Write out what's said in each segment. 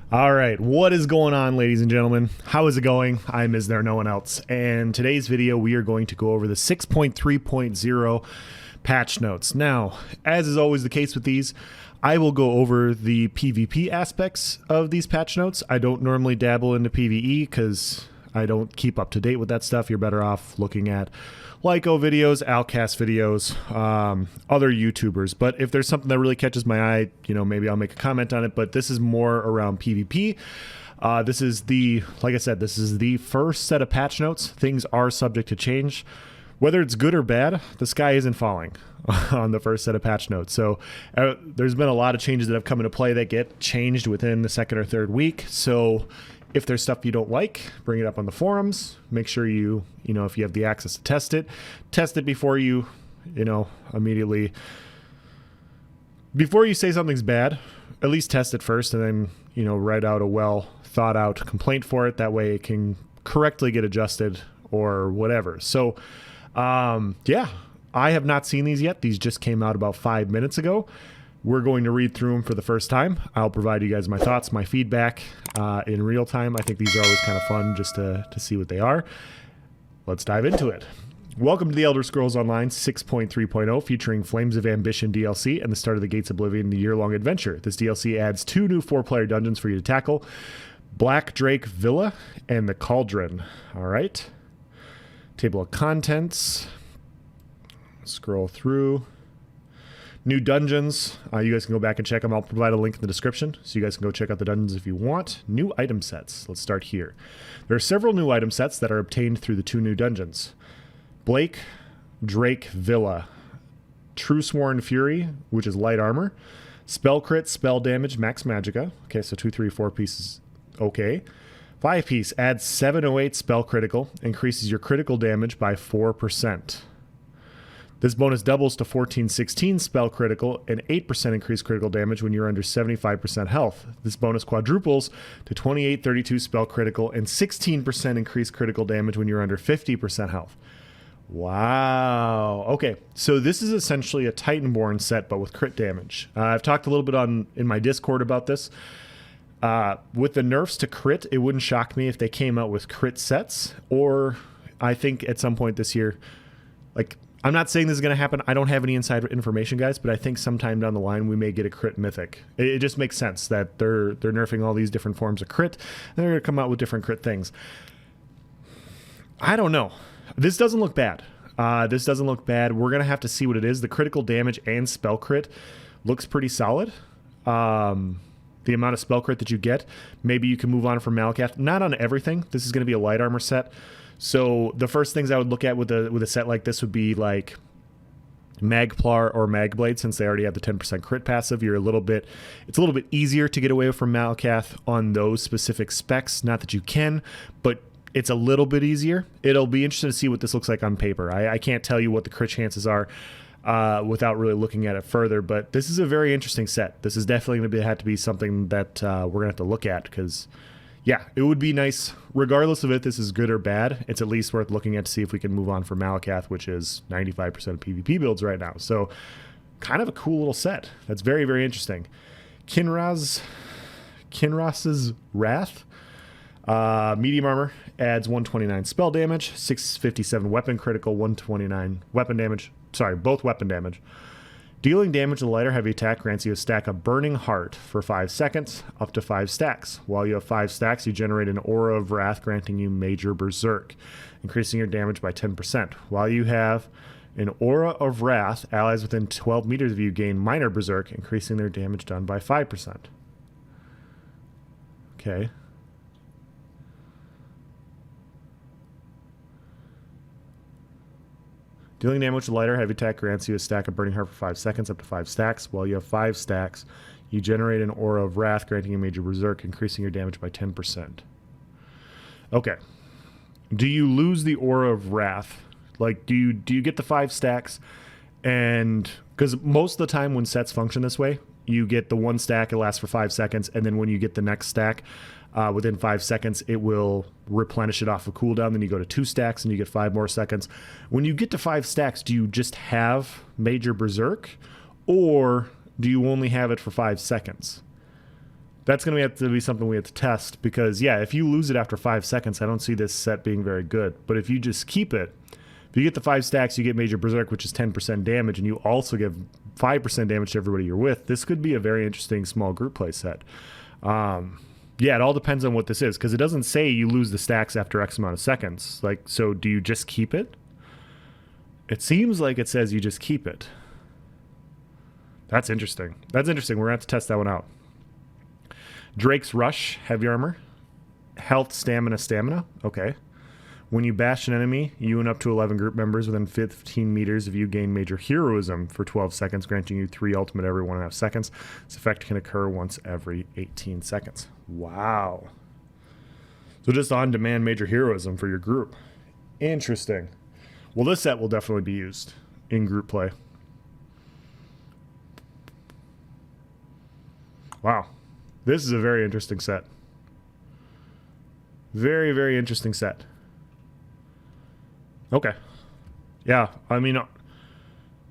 All right, what is going on, ladies and gentlemen? How is it going? I'm Is There No One Else? And today's video, we are going to go over the 6.3.0 patch notes. Now, as is always the case with these, I will go over the PvP aspects of these patch notes. I don't normally dabble into PvE because I don't keep up to date with that stuff. You're better off looking at Lyco videos, Outcast videos, other YouTubers. But if there's something that really catches my eye, you know, maybe I'll make a comment on it. But this is more around PvP. This is like I said, this is the first set of patch notes. Things are subject to change. Whether it's good or bad, the sky isn't falling on the first set of patch notes. So there's been a lot of changes that have come into play that get changed within the second or third week. So if there's stuff you don't like, bring it up on the forums. Make sure you know, if you have the access to test it before you immediately, before you say something's bad, at least test it first and then, write out a well thought out complaint for it. That way it can correctly get adjusted or whatever. So, yeah, I have not seen these yet. These just came out about 5 minutes ago. We're going to read through them for the first time. I'll provide you guys my thoughts, my feedback in real time. I think these are always kind of fun just to see what they are. Let's dive into it. Welcome to the Elder Scrolls Online 6.3.0 featuring Flames of Ambition DLC and the Start of the Gates of Oblivion, the year-long adventure. This DLC adds 2 new 4-player dungeons for you to tackle, Black Drake Villa and the Cauldron. All right. Table of contents. Scroll through. New dungeons. You guys can go back and check them. I'll provide a link in the description so you guys can go check out the dungeons if you want. New item sets. Let's start here. There are several new item sets that are obtained through the 2 new dungeons. Blake Drake Villa. True Sworn Fury, which is light armor. Spell crit, spell damage, max magicka. Okay, so 2, 3, 4 pieces. Okay. 5 piece adds 708 spell critical. Increases your critical damage by 4%. This bonus doubles to 1416 spell critical and 8% increased critical damage when you're under 75% health. This bonus quadruples to 2832 spell critical and 16% increased critical damage when you're under 50% health. Wow. Okay, so this is essentially a Titanborn set, but with crit damage. I've talked a little bit in my Discord about this. With the nerfs to crit, it wouldn't shock me if they came out with crit sets, or I think at some point this year, like, I'm not saying this is going to happen. I don't have any inside information, guys, but I think sometime down the line we may get a crit mythic. It just makes sense that they're nerfing all these different forms of crit, and they're going to come out with different crit things. I don't know. This doesn't look bad. This doesn't look bad. We're going to have to see what it is. The critical damage and spell crit looks pretty solid. The amount of spell crit that you get, maybe you can move on from Malcath. Not on everything. This is going to be a light armor set. So the first things I would look at with a set like this would be like Magplar or Magblade, since they already have the 10% crit passive. It's a little bit easier to get away from Malcath on those specific specs. Not that you can, but it's a little bit easier. It'll be interesting to see what this looks like on paper. I can't tell you what the crit chances are without really looking at it further, but this is a very interesting set. This is definitely going to have to be something that we're going to have to look at because, yeah, it would be nice. Regardless of if this is good or bad, it's at least worth looking at to see if we can move on from Malcath, which is 95% of PvP builds right now. So kind of a cool little set. That's very, very interesting. Kinraz's Wrath. Medium armor adds 129 spell damage, 657 weapon critical, 129 weapon damage. Sorry, both weapon damage. Dealing damage with a light or heavy attack grants you a stack of Burning Heart for 5 seconds, up to 5 stacks. While you have 5 stacks, you generate an Aura of Wrath, granting you Major Berserk, increasing your damage by 10%. While you have an Aura of Wrath, allies within 12 meters of you gain Minor Berserk, increasing their damage done by 5%. Okay. Dealing damage with light or heavy attack grants you a stack of Burning Heart for 5 seconds, up to 5 stacks. While you have 5 stacks, you generate an Aura of Wrath, granting you Major Berserk, increasing your damage by 10%. Okay. Do you lose the Aura of Wrath? Like, do you get the 5 stacks? And because most of the time when sets function this way, you get the 1 stack, it lasts for 5 seconds, and then when you get the next stack, within 5 seconds, it will replenish it off a cooldown. Then you go to 2 stacks and you get 5 more seconds. When you get to 5 stacks, do you just have Major Berserk, or do you only have it for 5 seconds? That's going to have to be something we have to test because, yeah, if you lose it after 5 seconds, I don't see this set being very good. But if you just keep it, if you get the 5 stacks, you get Major Berserk, which is 10% damage, and you also give 5% damage to everybody you're with. This could be a very interesting small group play set. Yeah, it all depends on what this is, because it doesn't say you lose the stacks after X amount of seconds. Like, so do you just keep it? It seems like it says you just keep it. That's interesting. That's interesting. We're going to have to test that one out. Drake's Rush, heavy armor. Health, stamina, stamina. Okay. When you bash an enemy, you and up to 11 group members within 15 meters of you gain major heroism for 12 seconds, granting you 3 ultimate every 1.5 seconds. This effect can occur once every 18 seconds. Wow. So just on-demand major heroism for your group. Interesting. Well, this set will definitely be used in group play. Wow. This is a very interesting set. Very, very interesting set. Okay. Yeah, I mean,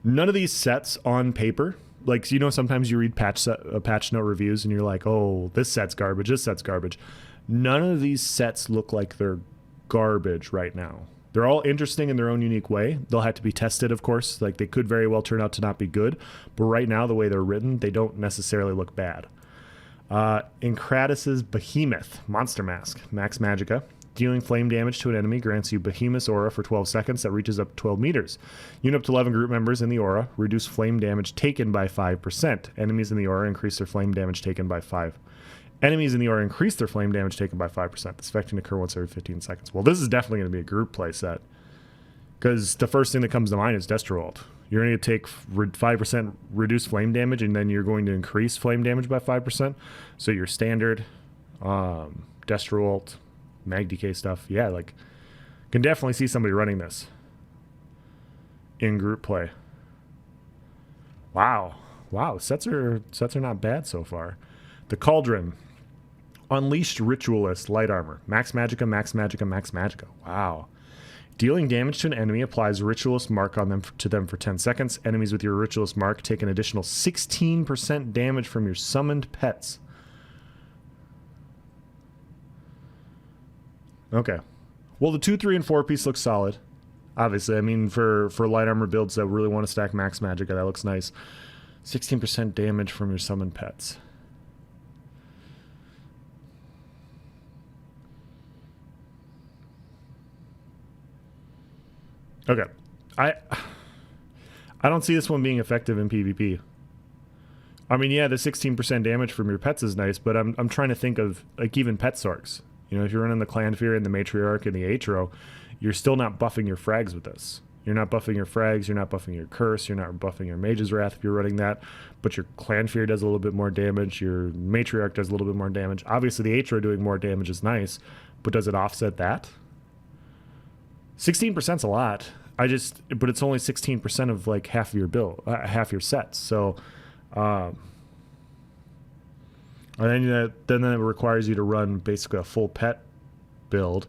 none of these sets on paper, like, you know, sometimes you read patch note reviews and you're like, oh, this set's garbage, this set's garbage. None of these sets look like they're garbage right now. They're all interesting in their own unique way. They'll have to be tested, of course. Like, they could very well turn out to not be good. But right now, the way they're written, they don't necessarily look bad. Incratus's Behemoth, Monster Mask, Max Magicka. Dealing flame damage to an enemy grants you Behemoth's aura for 12 seconds that reaches up to 12 meters. You and up to 11 group members in the aura reduce flame damage taken by 5%. Enemies in the aura increase their flame damage taken by 5%. Enemies in the aura increase their flame damage taken by 5%. This effect can occur once every 15 seconds. Well, this is definitely going to be a group play set. Because the first thing that comes to mind is Destroult. You're going to take 5% reduced flame damage, and then you're going to increase flame damage by 5%. So your standard Destroult, Mag DK stuff, yeah, like, can definitely see somebody running this in group play. Wow. Wow, sets are not bad so far. The Cauldron. Unleashed Ritualist, light armor. Max Magicka, Max Magicka, Max Magicka. Wow. Dealing damage to an enemy applies Ritualist mark on them to them for 10 seconds. Enemies with your Ritualist mark take an additional 16% damage from your summoned pets. Okay. Well, the 2, 3, and 4 piece looks solid. Obviously, I mean, for light armor builds that really want to stack Max Magicka, that looks nice. 16% damage from your summoned pets. Okay. I don't see this one being effective in PvP. I mean, yeah, the 16% damage from your pets is nice, but I'm trying to think of, like, even pet sorks. You know, if you're running the Clan Fear and the Matriarch and the Atro, you're still not buffing your frags with this. You're not buffing your frags, you're not buffing your curse, you're not buffing your Mage's Wrath if you're running that, but your Clan Fear does a little bit more damage, your Matriarch does a little bit more damage. Obviously, the Atro doing more damage is nice, but does it offset that? 16%'s a lot. But it's only 16% of, like, half of your build, half your sets. So, and then it requires you to run basically a full pet build,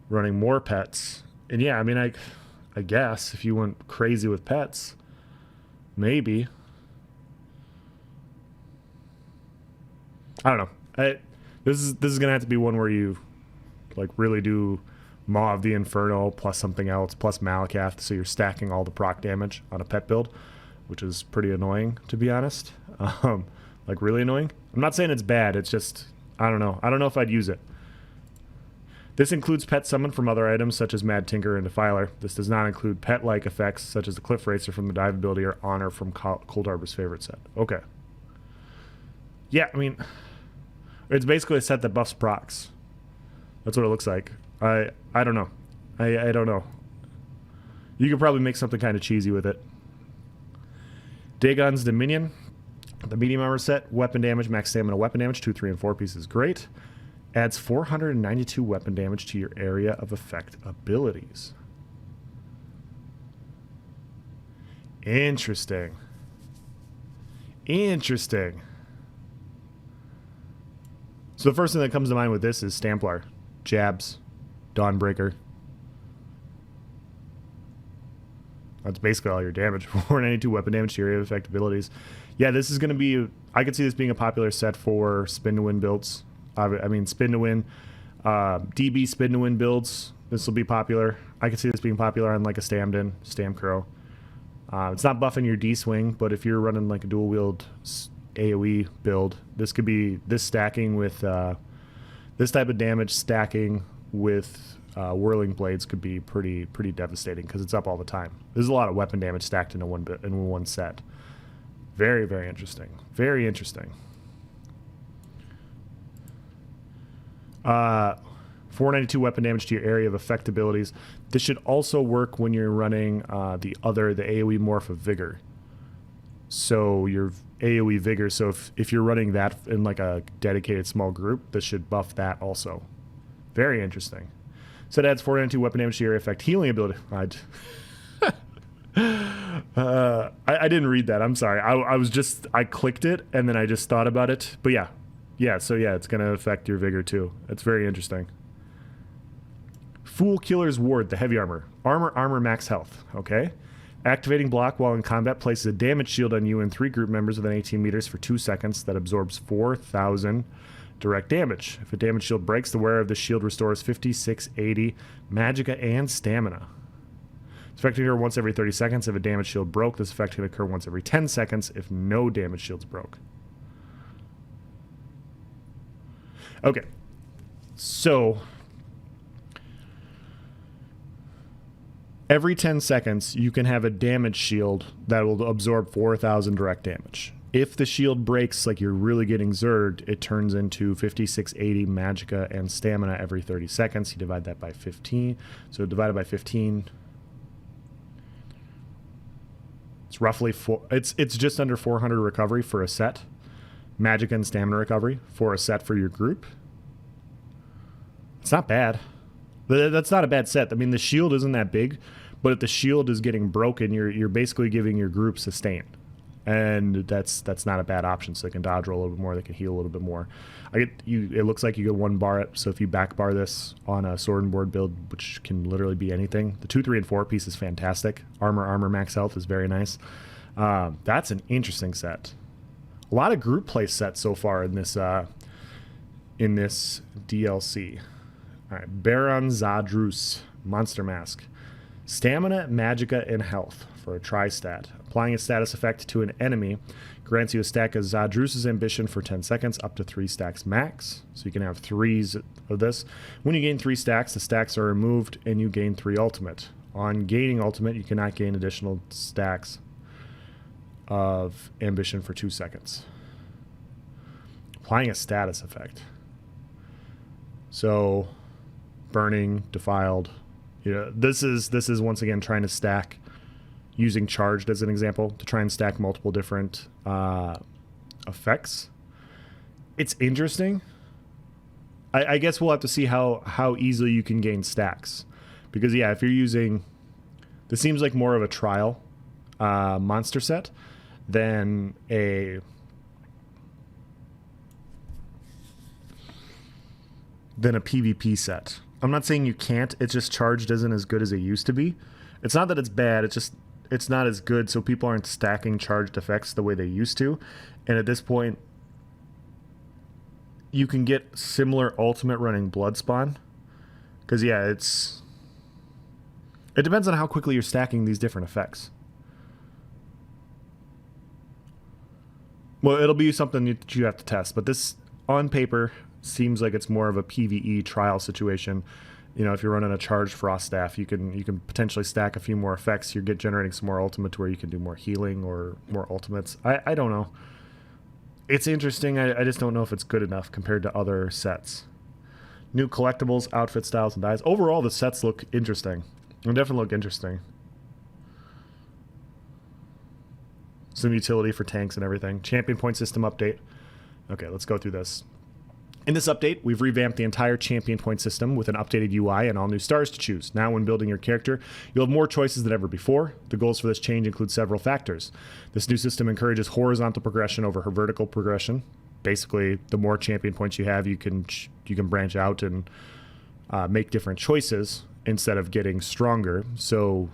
running more pets. And yeah, I mean, I guess if you went crazy with pets, maybe. I don't know. This is gonna have to be one where you, like, really do Maw of the Inferno plus something else plus Malcath, so you're stacking all the proc damage on a pet build, which is pretty annoying, to be honest. Like, really annoying. I'm not saying it's bad, it's just, I don't know if I'd use it. This includes pet summon from other items such as Mad Tinker and Defiler. This does not include pet-like effects such as the Cliff Racer from the dive ability or Honor from Cold Harbor's favorite set. Okay. Yeah, I mean, it's basically a set that buffs procs. That's what it looks like. I don't know. I don't know. You could probably make something kind of cheesy with it. Dagon's Dominion. The medium armor set. Weapon damage, max stamina weapon damage. 2, 3, and 4 pieces. Great. Adds 492 weapon damage to your area of effect abilities. Interesting. Interesting. So the first thing that comes to mind with this is Stamplar. Jabs. Dawnbreaker. That's basically all your damage. 492 weapon damage to your area of effect abilities. Yeah, this is going to be... I could see this being a popular set for spin to win builds. I mean, spin to win. DB spin to win builds. This will be popular. I could see this being popular on like a Stamden, Stam Crow. It's not buffing your D-swing, but if you're running like a dual wield AoE build, this could be this stacking with this type of damage stacking with whirling blades could be pretty devastating because it's up all the time. There's a lot of weapon damage stacked into one set. Very, very interesting. Very interesting. 492 weapon damage to your area of effect abilities. This should also work when you're running the AoE morph of Vigor. So your AoE Vigor, so if you're running that in like a dedicated small group, this should buff that also. Very interesting. So it adds 492 weapon damage to your area of effect healing ability. I didn't read that. I'm sorry. I clicked it and then I just thought about it. But yeah. Yeah, so yeah, it's going to affect your Vigor too. It's very interesting. Fool Killer's Ward, the heavy armor. Armor, max health. Okay. Activating block while in combat places a damage shield on you and 3 group members within 18 meters for 2 seconds that absorbs 4,000 direct damage. If a damage shield breaks, the wearer of the shield restores 5680 magicka and stamina. This effect can occur once every 30 seconds. If a damage shield broke, this effect can occur once every 10 seconds if no damage shields broke. Okay. So every 10 seconds, you can have a damage shield that will absorb 4,000 direct damage. If the shield breaks, like you're really getting zerged, it turns into 5680 magicka and stamina every 30 seconds. You divide that by 15. So divided by 15, it's roughly it's just under 400 recovery for a set. Magicka and stamina recovery for a set for your group. It's not bad. That's not a bad set. I mean, the shield isn't that big, but if the shield is getting broken, you're basically giving your group sustain, and that's not a bad option. So they can dodge roll a little bit more, they can heal a little bit more. It looks like you get 1 bar it. So if you back bar this on a sword and board build, which can literally be anything, the 2, 3, and 4 piece is fantastic. Armor, max health is very nice. That's an interesting set. A lot of group play sets so far in this DLC. All right, Baron Zadruz, Monster Mask. Stamina, magicka, and health for a tri-stat. Applying a status effect to an enemy grants you a stack of Zadruz's Ambition for 10 seconds, up to 3 stacks max. So you can have 3s of this. When you gain 3 stacks, the stacks are removed and you gain 3 ultimate. On gaining ultimate, you cannot gain additional stacks of Ambition for 2 seconds. Applying a status effect. So burning, defiled. This is once again trying to stack, using charged as an example, to try and stack multiple different effects. It's interesting. I guess we'll have to see how easily you can gain stacks. Because yeah, if you're using, this seems like more of a trial monster set than a PvP set. I'm not saying you can't, it's just charged isn't as good as it used to be. It's not that it's bad, it's not as good, so people aren't stacking charged effects the way they used to. And at this point, you can get similar ultimate running blood spawn. Because yeah, it depends on how quickly you're stacking these different effects. Well, it'll be something that you have to test, but this, on paper, seems like it's more of a PvE trial situation. If you're running a charged frost staff, you can potentially stack a few more effects. You get generating some more ultimate to where you can do more healing or more ultimates. I don't know. It's interesting. I just don't know if it's good enough compared to other sets. New collectibles, outfit styles, and dyes. Overall, the sets look interesting. They definitely look interesting. Some utility for tanks and everything. Champion point system update. Okay, let's go through this. In this update, we've revamped the entire champion point system with an updated UI and all new stars to choose. Now, when building your character, you'll have more choices than ever before. The goals for this change include several factors. This new system encourages horizontal progression over vertical progression. Basically, the more champion points you have, you can branch out and make different choices instead of getting stronger. So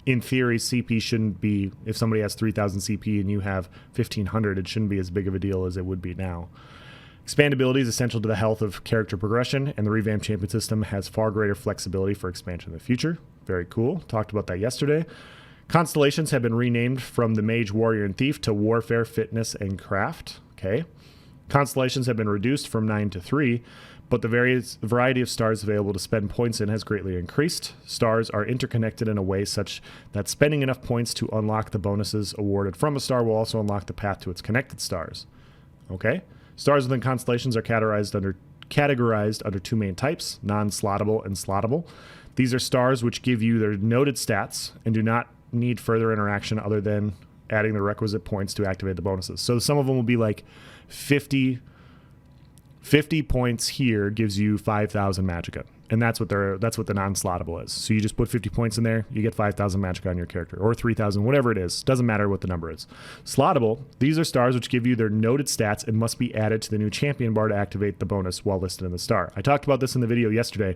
in theory, CP shouldn't be, if somebody has 3,000 CP and you have 1,500, it shouldn't be as big of a deal as it would be now. Expandability is essential to the health of character progression, and the revamped champion system has far greater flexibility for expansion in the future. Very cool. Talked about that yesterday. Constellations have been renamed from the Mage, Warrior, and Thief to Warfare, Fitness, and Craft. Okay. Constellations have been reduced from 9 to 3, but the variety of stars available to spend points in has greatly increased. Stars are interconnected in a way such that spending enough points to unlock the bonuses awarded from a star will also unlock the path to its connected stars. Okay? Stars within constellations are categorized under two main types, non-slottable and slottable. These are stars which give you their noted stats and do not need further interaction other than adding the requisite points to activate the bonuses. So some of them will be like 50 points here gives you 5,000 magicka, and that's what the non-slottable is. So you just put 50 points in there, you get 5,000 magicka on your character, or 3,000, whatever it is. Doesn't matter what the number is. Slottable, these are stars which give you their noted stats and must be added to the new champion bar to activate the bonus while listed in the star. I talked about this in the video yesterday.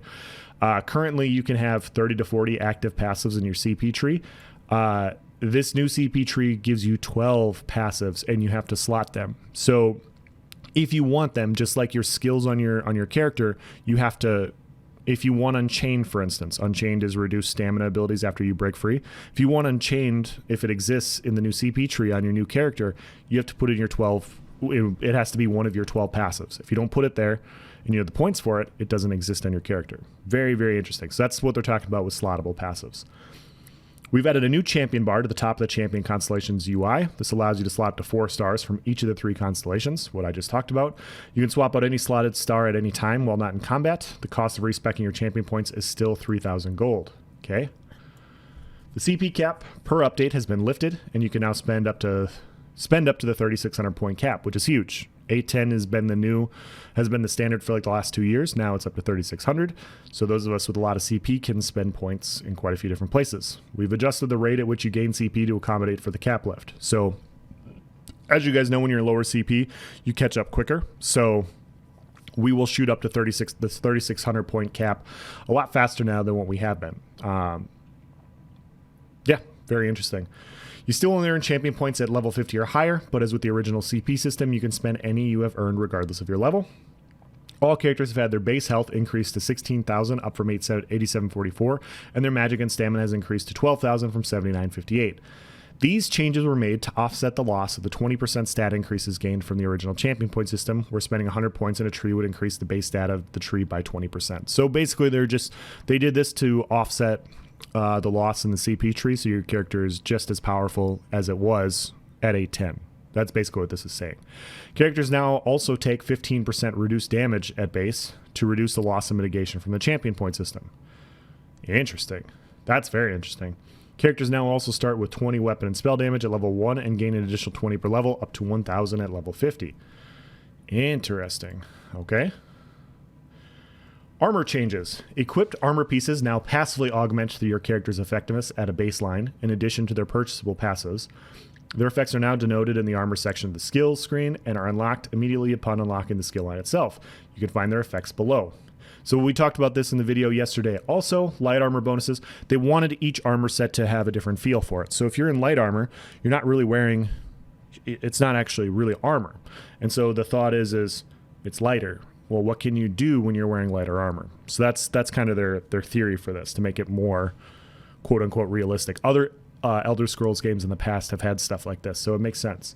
Currently, you can have 30 to 40 active passives in your CP tree. This new CP tree gives you 12 passives, and you have to slot them. So if you want them, just like your skills on your character, you have to, if you want Unchained, for instance, Unchained is reduced stamina abilities after you break free. If you want Unchained, if it exists in the new CP tree on your new character, you have to put in your 12, it has to be one of your 12 passives. If you don't put it there and you have the points for it, it doesn't exist on your character. Very, very interesting. So that's what they're talking about with slottable passives. We've added a new champion bar to the top of the champion constellations UI. This allows you to slot up to 4 stars from each of the 3 constellations, what I just talked about. You can swap out any slotted star at any time while not in combat. The cost of respeccing your champion points is still 3,000 gold. Okay. The CP cap per update has been lifted, and you can now spend up to the 3,600 point cap, which is huge. 810 has been the standard for like the last 2 years. Now it's up to 3,600. So those of us with a lot of CP can spend points in quite a few different places. We've adjusted the rate at which you gain CP to accommodate for the cap lift. So as you guys know, when you're lower CP, you catch up quicker. So we will shoot up to the 3,600 point cap a lot faster now than what we have been. Yeah, very interesting. You still only earn champion points at level 50 or higher, but as with the original CP system, you can spend any you have earned regardless of your level. All characters have had their base health increased to 16,000, up from 8744, and their magic and stamina has increased to 12,000 from 7958. These changes were made to offset the loss of the 20% stat increases gained from the original champion point system, where spending 100 points in a tree would increase the base stat of the tree by 20%. So basically, they did this to offset the loss in the CP tree, so your character is just as powerful as it was at 810. That's basically what this is saying. Characters now also take 15% reduced damage at base to reduce the loss and mitigation from the champion point system. Interesting. That's very interesting. Characters now also start with 20 weapon and spell damage at level 1 and gain an additional 20 per level, up to 1,000 at level 50. Interesting. Okay. Armor changes. Equipped armor pieces now passively augment your character's effectiveness at a baseline, in addition to their purchasable passives. Their effects are now denoted in the armor section of the skills screen and are unlocked immediately upon unlocking the skill line itself. You can find their effects below. So we talked about this in the video yesterday. Also, light armor bonuses. They wanted each armor set to have a different feel for it. So if you're in light armor, you're not really wearing, it's not actually really armor. And so the thought is it's lighter. Well, what can you do when you're wearing lighter armor? So that's kind of their theory for this, to make it more quote-unquote realistic. Other Elder Scrolls games in the past have had stuff like this, so it makes sense.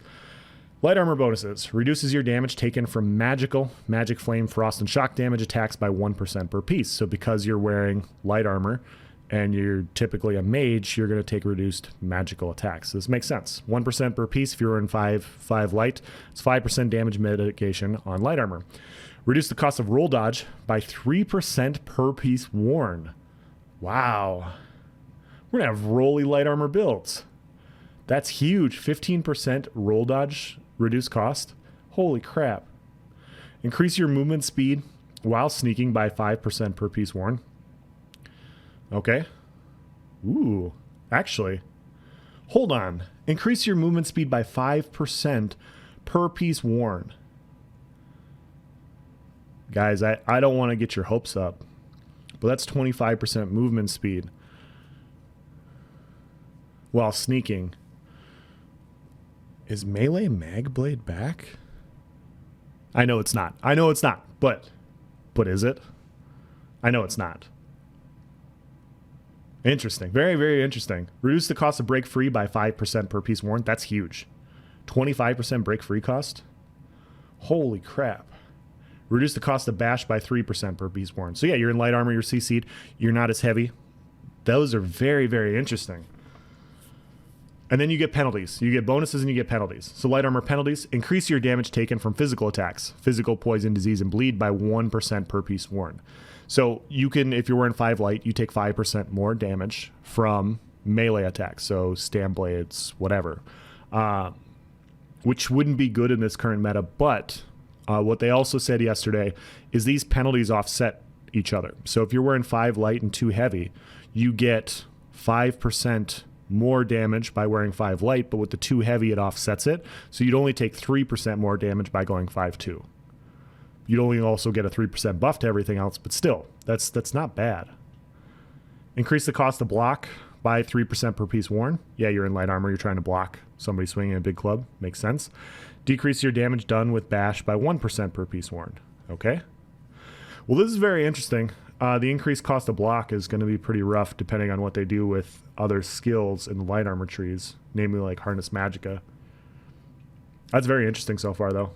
Light armor bonuses. Reduces your damage taken from magic flame, frost, and shock damage attacks by 1% per piece. So because you're wearing light armor and you're typically a mage, you're going to take reduced magical attacks. So this makes sense. 1% per piece if you're in 5 light. It's 5% damage mitigation on light armor. Reduce the cost of roll dodge by 3% per piece worn. Wow. We're going to have rolly light armor builds. That's huge. 15% roll dodge reduced cost. Holy crap. Increase your movement speed while sneaking by 5% per piece worn. Okay. Ooh. Actually, hold on. Increase your movement speed by 5% per piece worn. Guys, I don't want to get your hopes up, but that's 25% movement speed. while sneaking. Is melee Magblade back? I know it's not. I know it's not. But is it? I know it's not. Interesting. Very, very interesting. Reduce the cost of break free by 5% per piece worn. That's huge. 25% break free cost? Holy crap. Reduce the cost of bash by 3% per piece worn. So yeah, you're in light armor, you're CC'd, you're not as heavy. Those are very, very interesting. And then you get penalties. You get bonuses and you get penalties. So light armor penalties, increase your damage taken from physical attacks, physical, poison, disease, and bleed by 1% per piece worn. So you can, if you're wearing 5 light, you take 5% more damage from melee attacks. So stam blades, whatever. Which wouldn't be good in this current meta. But what they also said yesterday is these penalties offset each other. So if you're wearing 5 light and 2 heavy, you get 5% more damage by wearing 5 light, but with the 2 heavy, it offsets it. So you'd only take 3% more damage by going 5-2. You'd only also get a 3% buff to everything else, but still, that's not bad. Increase the cost of block by 3% per piece worn. Yeah, you're in light armor, you're trying to block somebody swinging a big club. Makes sense. Decrease your damage done with bash by 1% per piece worn. Okay. Well, this is very interesting. The increased cost of block is going to be pretty rough depending on what they do with other skills in the light armor trees, namely like Harness Magicka. That's very interesting so far, though.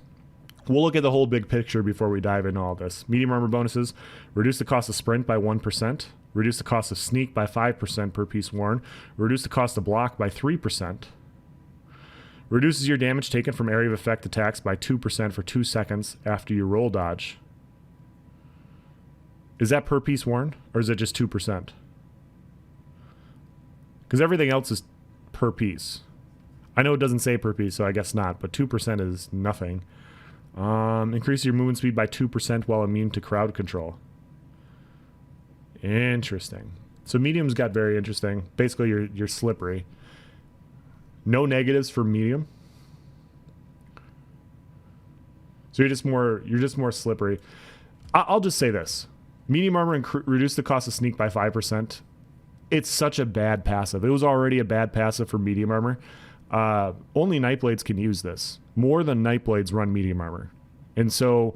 We'll look at the whole big picture before we dive into all this. Medium armor bonuses, reduce the cost of sprint by 1%, reduce the cost of sneak by 5% per piece worn, reduce the cost of block by 3%, reduces your damage taken from area of effect attacks by 2% for 2 seconds after you roll dodge. Is that per piece worn, or is it just 2%? Because everything else is per piece. I know it doesn't say per piece, so I guess not, but 2% is nothing. Increase your movement speed by 2% while immune to crowd control. Interesting. So medium's got very interesting. Basically, you're slippery. No negatives for medium. So you're just more slippery. I'll just say this. Medium armor reduce the cost of sneak by 5%. It's such a bad passive. It was already a bad passive for medium armor. Only Nightblades can use this. More than Nightblades run medium armor. And so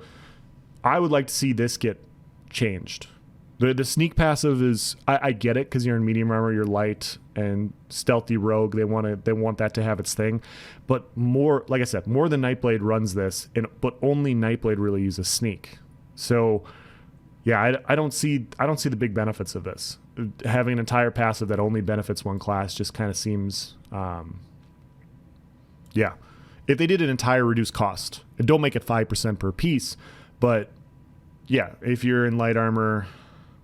I would like to see this get changed. The sneak passive is, I get it because you're in medium armor, you're light and stealthy rogue. They want that to have its thing. But more, like I said, more than Nightblade runs this, but only Nightblade really uses sneak. So yeah, I don't see the big benefits of this. Having an entire passive that only benefits one class just kind of seems, yeah. If they did an entire reduced cost, and don't make it 5% per piece, but yeah, if you're in light armor,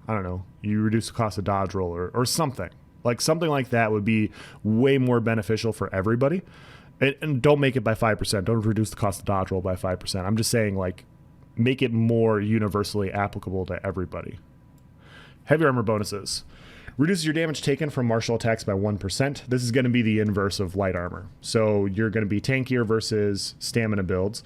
I don't know, you reduce the cost of dodge roll or something. Like something like that would be way more beneficial for everybody. And don't make it by 5%. Don't reduce the cost of dodge roll by 5%. I'm just saying, like, make it more universally applicable to everybody. Heavy armor bonuses. Reduces your damage taken from martial attacks by 1%. This is going to be the inverse of light armor. So you're going to be tankier versus stamina builds.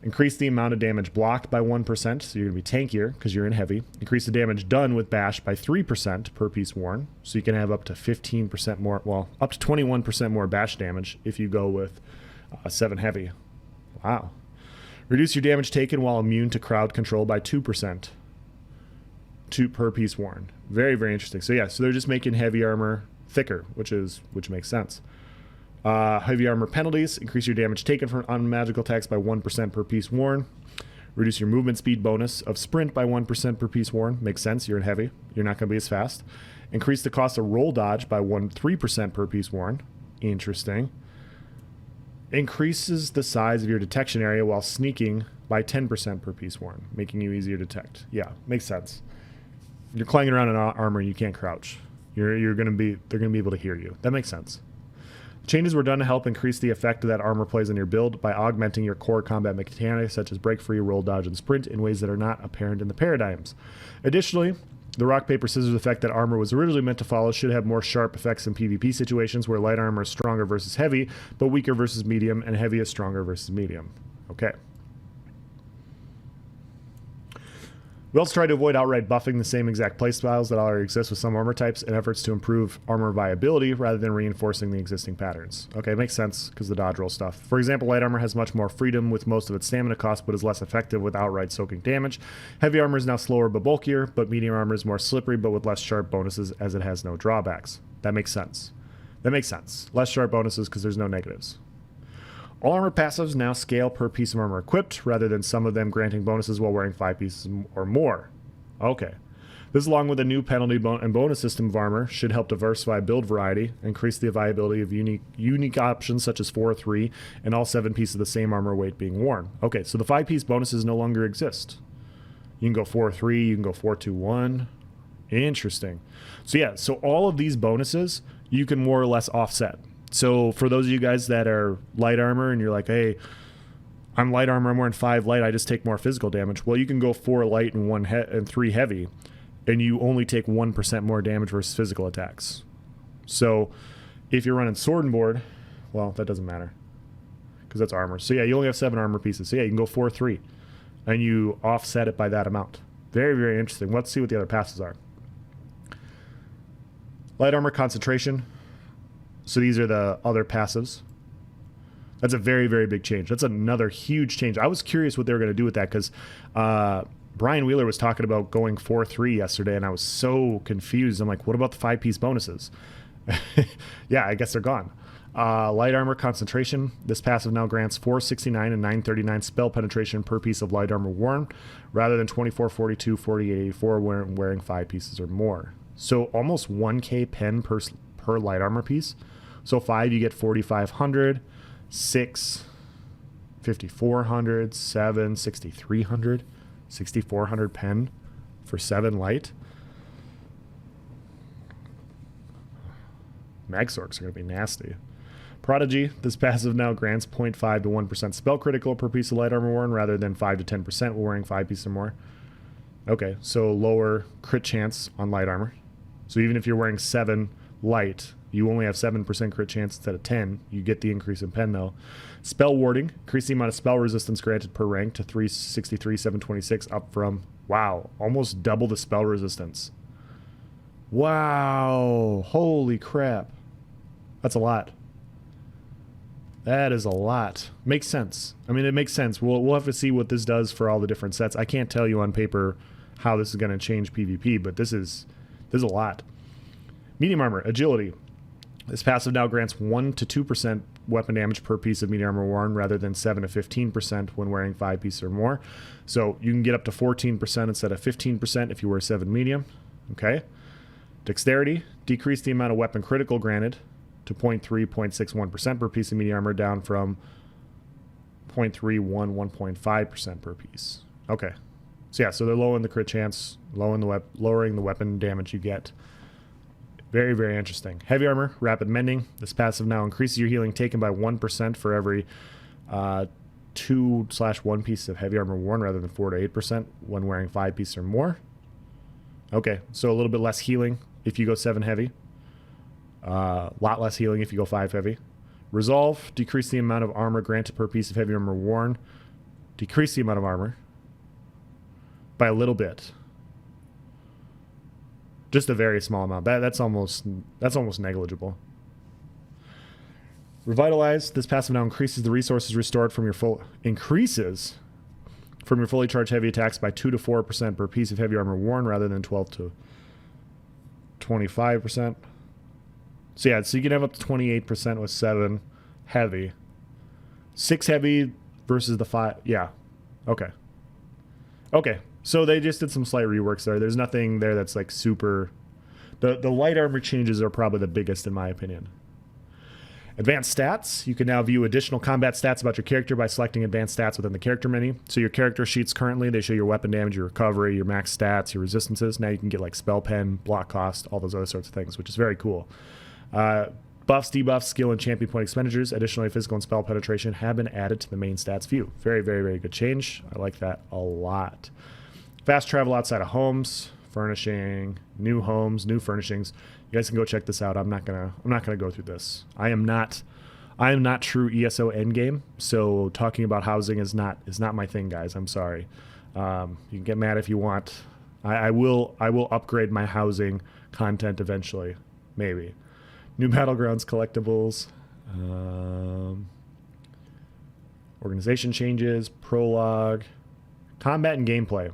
Increase the amount of damage blocked by 1%. So you're going to be tankier because you're in heavy. Increase the damage done with bash by 3% per piece worn. So you can have up to 15% more, well, up to 21% more bash damage if you go with 7 heavy. Wow. Reduce your damage taken while immune to crowd control by 2%. Per piece worn. Very, very interesting. So yeah, so they're just making heavy armor thicker, which makes sense. Heavy armor penalties. Increase your damage taken from unmagical attacks by 1% per piece worn. Reduce your movement speed bonus of sprint by 1% per piece worn. Makes sense. You're in heavy. You're not going to be as fast. Increase the cost of roll dodge by 3% per piece worn. Interesting. Increases the size of your detection area while sneaking by 10% per piece worn, making you easier to detect. Yeah, makes sense. You're clanging around in armor, you can't crouch. They're going to be able to hear you. That makes sense. Changes were done to help increase the effect that armor plays on your build by augmenting your core combat mechanics such as break free, roll dodge, and sprint in ways that are not apparent in the paradigms. Additionally, the rock, paper, scissors effect that armor was originally meant to follow should have more sharp effects in PvP situations where light armor is stronger versus heavy, but weaker versus medium, and heavy is stronger versus medium. Okay. We also try to avoid outright buffing the same exact playstyles that already exist with some armor types in efforts to improve armor viability rather than reinforcing the existing patterns. Okay, makes sense because the dodge roll stuff. For example, light armor has much more freedom with most of its stamina cost, but is less effective with outright soaking damage. Heavy armor is now slower but bulkier, but medium armor is more slippery but with less sharp bonuses as it has no drawbacks. That makes sense. That makes sense. Less sharp bonuses because there's no negatives. All armor passives now scale per piece of armor equipped, rather than some of them granting bonuses while wearing 5 pieces or more. Okay. This, along with a new penalty and bonus system of armor, should help diversify build variety, increase the viability of unique options such as 4 or 3, and all 7 pieces of the same armor weight being worn. Okay, so the 5-piece bonuses no longer exist. You can go 4 or 3, you can go 4, 2, 1. Interesting. So yeah, so all of these bonuses you can more or less offset. So for those of you guys that are light armor and you're like, hey, I'm light armor, I'm wearing 5 light, I just take more physical damage. Well, you can go 4 light and 3 heavy, and you only take 1% more damage versus physical attacks. So if you're running sword and board, well, that doesn't matter because that's armor. So yeah, you only have 7 armor pieces. So yeah, you can go 4, 3, and you offset it by that amount. Very, very interesting. Let's see what the other passes are. Light armor concentration. So these are the other passives. That's a very, very big change. That's another huge change. I was curious what they were going to do with that because Brian Wheeler was talking about going 4-3 yesterday, and I was so confused. I'm like, what about the 5-piece bonuses? Yeah, I guess they're gone. Light armor concentration. This passive now grants 469 and 939 spell penetration per piece of light armor worn, rather than 24, 42, 48, 84 wearing 5 pieces or more. So almost 1k pen per light armor piece. So 5, you get 4,500. 6, 5,400. 7, 6,300. 6,400 pen for 7 light. Magsorks are going to be nasty. Prodigy. This passive now grants 0.5 to 1% spell critical per piece of light armor worn, rather than 5 to 10% when wearing 5 pieces or more. Okay, so lower crit chance on light armor. So even if you're wearing 7 light, you only have 7% crit chance instead of 10. You get the increase in pen though. Spell warding. Increase the amount of spell resistance granted per rank to 363, 726, up from, wow, almost double the spell resistance. Wow. Holy crap. That's a lot. That is a lot. Makes sense. I mean, it makes sense. We'll have to see what this does for all the different sets. I can't tell you on paper how this is going to change PvP, but this is a lot. Medium armor. Agility. This passive now grants 1 to 2% weapon damage per piece of medium armor worn, rather than 7 to 15% when wearing 5 pieces or more. So you can get up to 14% instead of 15% if you wear 7 medium. Okay. Dexterity. Decrease the amount of weapon critical granted to 0.3, 0.61% per piece of medium armor, down from 0.31, 1.5% per piece. Okay. So yeah, so they're lowering the crit chance, lowering the weapon damage you get. Very, very interesting. Heavy armor, rapid mending. This passive now increases your healing taken by 1% for every 2/1 piece of heavy armor worn, rather than 4 to 8% when wearing 5 pieces or more. Okay, so a little bit less healing if you go 7 heavy. A lot less healing if you go 5 heavy. Resolve, decrease the amount of armor granted per piece of heavy armor worn. Decrease the amount of armor by a little bit. Just a very small amount. That's almost negligible. Revitalize. This passive now increases the resources restored from your fully charged heavy attacks by 2 to 4% per piece of heavy armor worn, rather than 12 to 25%. So yeah, so you can have up to 28% with 7 heavy. 6 heavy versus the 5. Yeah. Okay. Okay. So they just did some slight reworks there. There's nothing there that's like super... The light armor changes are probably the biggest in my opinion. Advanced stats. You can now view additional combat stats about your character by selecting advanced stats within the character menu. So your character sheets currently, they show your weapon damage, your recovery, your max stats, your resistances. Now you can get like spell pen, block cost, all those other sorts of things, which is very cool. Buffs, debuffs, skill, and champion point expenditures. Additionally, physical and spell penetration have been added to the main stats view. Very, very, very good change. I like that a lot. Fast travel outside of homes, furnishing, new homes, new furnishings. You guys can go check this out. I'm not gonna go through this. I am not true ESO endgame, so talking about housing is not my thing, guys. I'm sorry. You can get mad if you want. I will upgrade my housing content eventually, maybe. New Battlegrounds collectibles. Organization changes, prologue, combat and gameplay.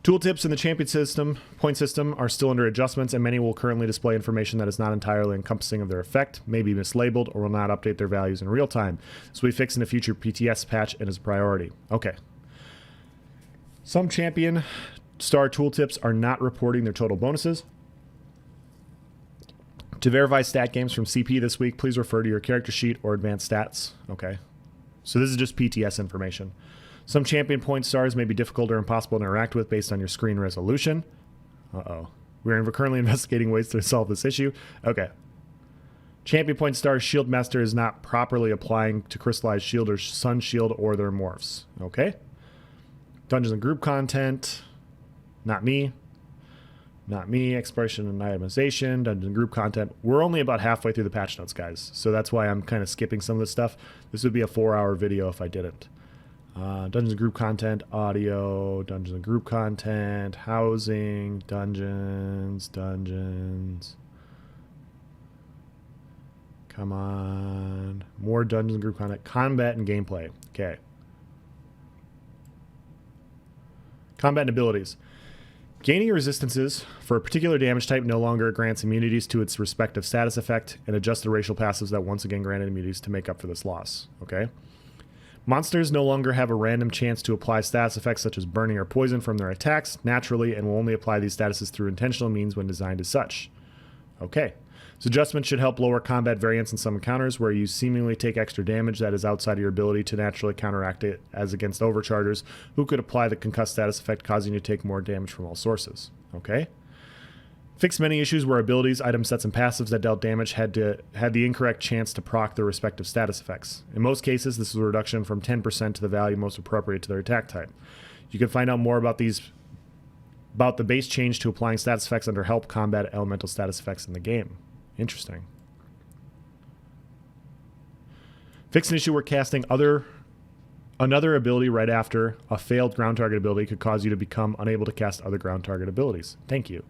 Tooltips in the champion system, point system, are still under adjustments, and many will currently display information that is not entirely encompassing of their effect, may be mislabeled, or will not update their values in real time. This will be fixed in a future PTS patch and is a priority. Okay. Some champion star tooltips are not reporting their total bonuses. To verify stat games from CP this week, please refer to your character sheet or advanced stats. Okay. So this is just PTS information. Some champion point stars may be difficult or impossible to interact with based on your screen resolution. Uh-oh. We're currently investigating ways to solve this issue. Okay. Champion point star Shield Master is not properly applying to Crystallized Shield or Sun Shield or their morphs. Okay. Dungeons and group content. Not me. Not me. Exploration and itemization. Dungeons and group content. We're only about halfway through the patch notes, guys. So that's why I'm kind of skipping some of this stuff. This would be a 4-hour video if I didn't. Dungeons and group content, audio, dungeons and group content, housing, dungeons. Come on. More dungeons and group content. Combat and gameplay. Okay. Combat and abilities. Gaining resistances for a particular damage type no longer grants immunities to its respective status effect, and adjust the racial passives that once again granted immunities to make up for this loss. Okay. Monsters no longer have a random chance to apply status effects such as burning or poison from their attacks naturally, and will only apply these statuses through intentional means when designed as such. Okay. This adjustment should help lower combat variance in some encounters where you seemingly take extra damage that is outside of your ability to naturally counteract it, as against overchargers who could apply the concussed status effect, causing you to take more damage from all sources. Okay. Fix many issues where abilities, item sets, and passives that dealt damage had the incorrect chance to proc their respective status effects. In most cases, this is a reduction from 10% to the value most appropriate to their attack type. You can find out more about the base change to applying status effects under Help Combat Elemental Status Effects in the game. Interesting. Fix an issue where casting another ability right after a failed ground target ability could cause you to become unable to cast other ground target abilities. Thank you.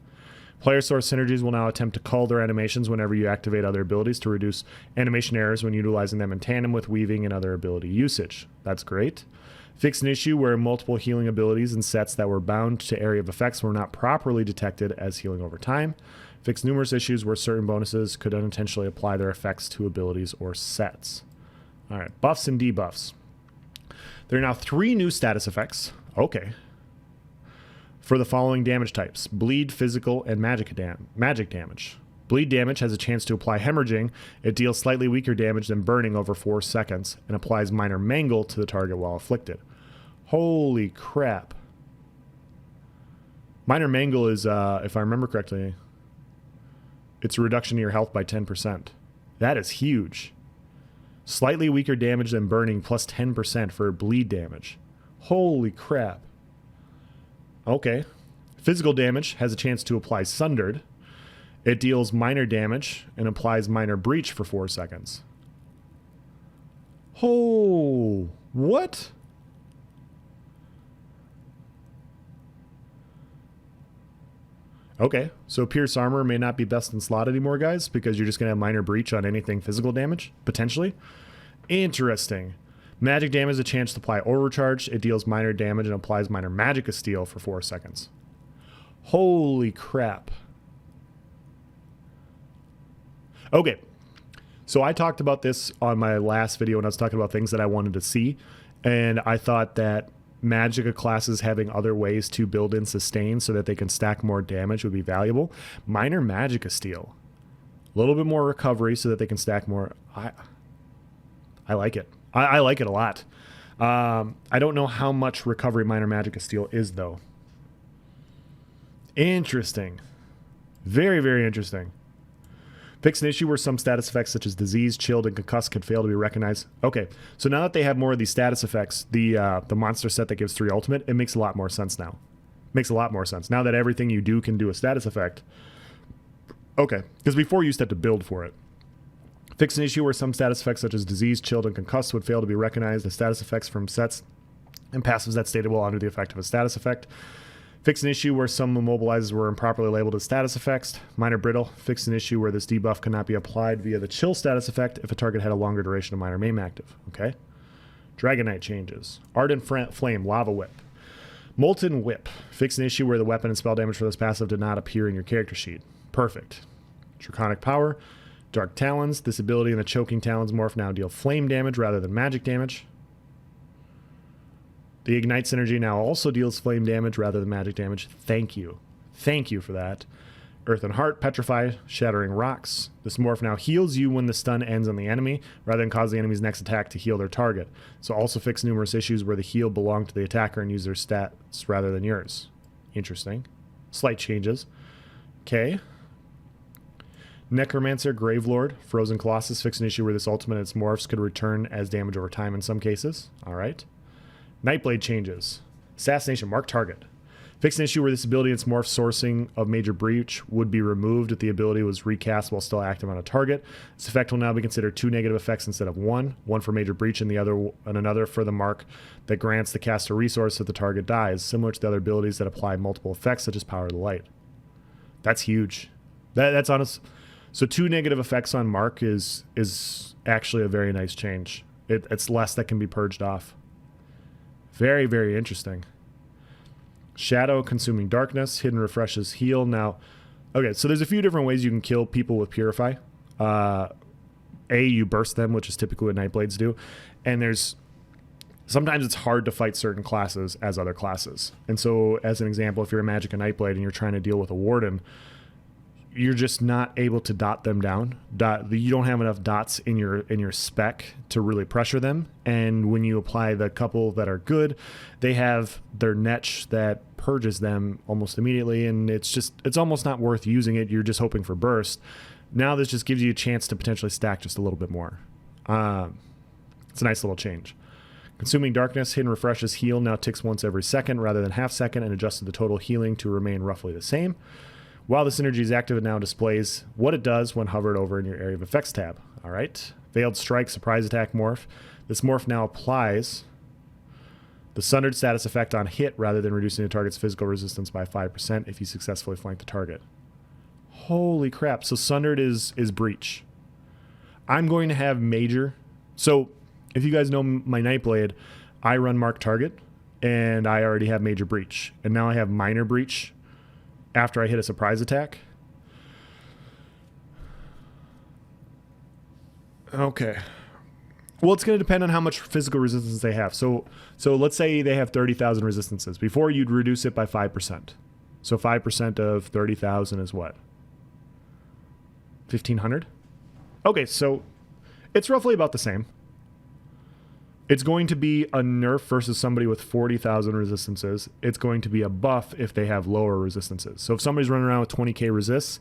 Player source synergies will now attempt to cull their animations whenever you activate other abilities to reduce animation errors when utilizing them in tandem with weaving and other ability usage. That's great. Fix an issue where multiple healing abilities and sets that were bound to area of effects were not properly detected as healing over time. Fix numerous issues where certain bonuses could unintentionally apply their effects to abilities or sets. All right, buffs and debuffs. There are now 3 new status effects. Okay. For the following damage types: bleed, physical, and magic damage. Bleed damage has a chance to apply hemorrhaging. It deals slightly weaker damage than burning over 4 seconds and applies minor mangle to the target while afflicted. Holy crap. Minor mangle is, if I remember correctly, it's a reduction in your health by 10%. That is huge. Slightly weaker damage than burning plus 10% for bleed damage. Holy crap. Okay. Physical damage has a chance to apply Sundered. It deals minor damage and applies minor breach for 4 seconds. Oh, what? Okay, so Pierce Armor may not be best in slot anymore, guys, because you're just going to have minor breach on anything physical damage, potentially. Interesting. Magic damage has a chance to apply Overcharge. It deals minor damage and applies minor Magicka Steel for 4 seconds. Holy crap. Okay, so I talked about this on my last video when I was talking about things that I wanted to see, and I thought that Magicka classes having other ways to build in sustain so that they can stack more damage would be valuable. Minor Magicka Steel. A little bit more recovery so that they can stack more. I like it. I like it a lot. I don't know how much recovery Minor Magicka Steel is, though. Interesting. Very, very interesting. Fix an issue where some status effects such as disease, chilled, and concussed could fail to be recognized. Okay, so now that they have more of these status effects, the monster set that gives 3 ultimate, it makes a lot more sense now. Makes a lot more sense. Now that everything you do can do a status effect. Okay, because before you used to have to build for it. Fix an issue where some status effects such as disease, chilled, and concussed would fail to be recognized as status effects from sets and passives that stated while under the effect of a status effect. Fix an issue where some immobilizers were improperly labeled as status effects. Minor brittle. Fix an issue where this debuff cannot be applied via the chill status effect if a target had a longer duration of minor maim active. Okay. Dragon Knight changes. Ardent Flame, Lava Whip. Molten Whip. Fix an issue where the weapon and spell damage for this passive did not appear in your character sheet. Perfect. Draconic Power. Dark Talons. This ability and the Choking Talons morph now deal flame damage rather than magic damage. The Ignite synergy now also deals flame damage rather than magic damage. Thank you. Thank you for that. Earth and Heart, Petrify, Shattering Rocks. This morph now heals you when the stun ends on the enemy, rather than cause the enemy's next attack to heal their target. So also fix numerous issues where the heal belonged to the attacker and use their stats rather than yours. Interesting. Slight changes. Okay. Necromancer, Gravelord, Frozen Colossus. Fix an issue where this ultimate and its morphs could return as damage over time in some cases. Alright. Nightblade changes. Assassination, Mark Target. Fix an issue where this ability and its morph sourcing of Major Breach would be removed if the ability was recast while still active on a target. This effect will now be considered 2 negative effects instead of 1. One for Major Breach and another for the mark that grants the caster resource if the target dies, similar to the other abilities that apply multiple effects such as Power of the Light. That's huge. That's honest. So 2 negative effects on mark is actually a very nice change. It's less that can be purged off. Very, very interesting. Shadow, Consuming Darkness, Hidden Refreshes, Heal. Now, okay, so there's a few different ways you can kill people with Purify. You burst them, which is typically what Nightblades do. And sometimes it's hard to fight certain classes as other classes. And so, as an example, if you're a Magic and Nightblade and you're trying to deal with a Warden, you're just not able to dot them down. You don't have enough dots in your spec to really pressure them. And when you apply the couple that are good, they have their netch that purges them almost immediately, and it's almost not worth using it. You're just hoping for burst. Now this just gives you a chance to potentially stack just a little bit more. It's a nice little change. Consuming Darkness, Hidden Refreshes, Heal now ticks once every second rather than half second, and adjusted the total healing to remain roughly the same. While this energy is active, it now displays what it does when hovered over in your Area of Effects tab. All right. Veiled Strike, Surprise Attack morph. This morph now applies the Sundered status effect on hit rather than reducing the target's physical resistance by 5% if you successfully flank the target. Holy crap. So Sundered is Breach. I'm going to have Major. So if you guys know my Nightblade, I run Mark Target, and I already have Major Breach. And now I have Minor Breach after I hit a surprise attack. Okay. Well, it's going to depend on how much physical resistance they have. So let's say they have 30,000 resistances. Before, you'd reduce it by 5%. So 5% of 30,000 is what? 1,500? Okay, so it's roughly about the same. It's going to be a nerf versus somebody with 40,000 resistances. It's going to be a buff if they have lower resistances. So if somebody's running around with 20k resists,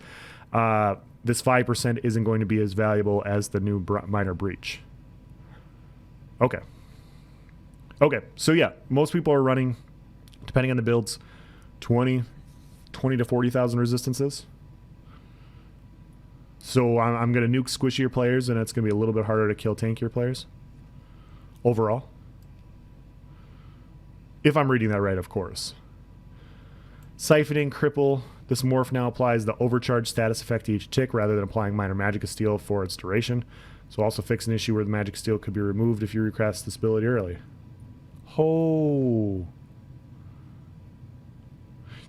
this 5% isn't going to be as valuable as the new Minor Breach. Okay. Okay, so yeah, most people are running, depending on the builds, 20 to 40,000 resistances. So I'm going to nuke squishier players, and it's going to be a little bit harder to kill tankier players. Overall. If I'm reading that right, of course. Siphoning, Cripple. This morph now applies the overcharge status effect to each tick rather than applying minor magic steel for its duration. So also fix an issue where the magic steel could be removed if you recast this ability early. Oh.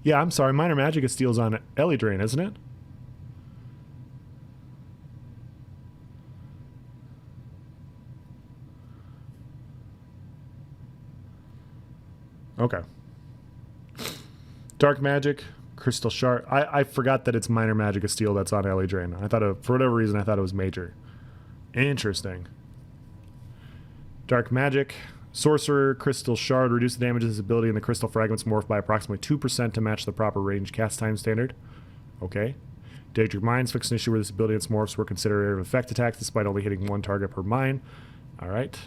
Yeah, I'm sorry. Minor magic steel's on Ellie Drain, isn't it? Okay. Dark Magic, Crystal Shard. I forgot that it's Minor Magic of Steel that's on Ellie Drain. For whatever reason, I thought it was Major. Interesting. Dark Magic, Sorcerer, Crystal Shard. Reduce the damage of this ability and the crystal fragments morph by approximately 2% to match the proper range cast time standard. Okay. Daedric Mines. Fix an issue where this ability and its morphs were considered area of effect attacks despite only hitting one target per mine. Alright.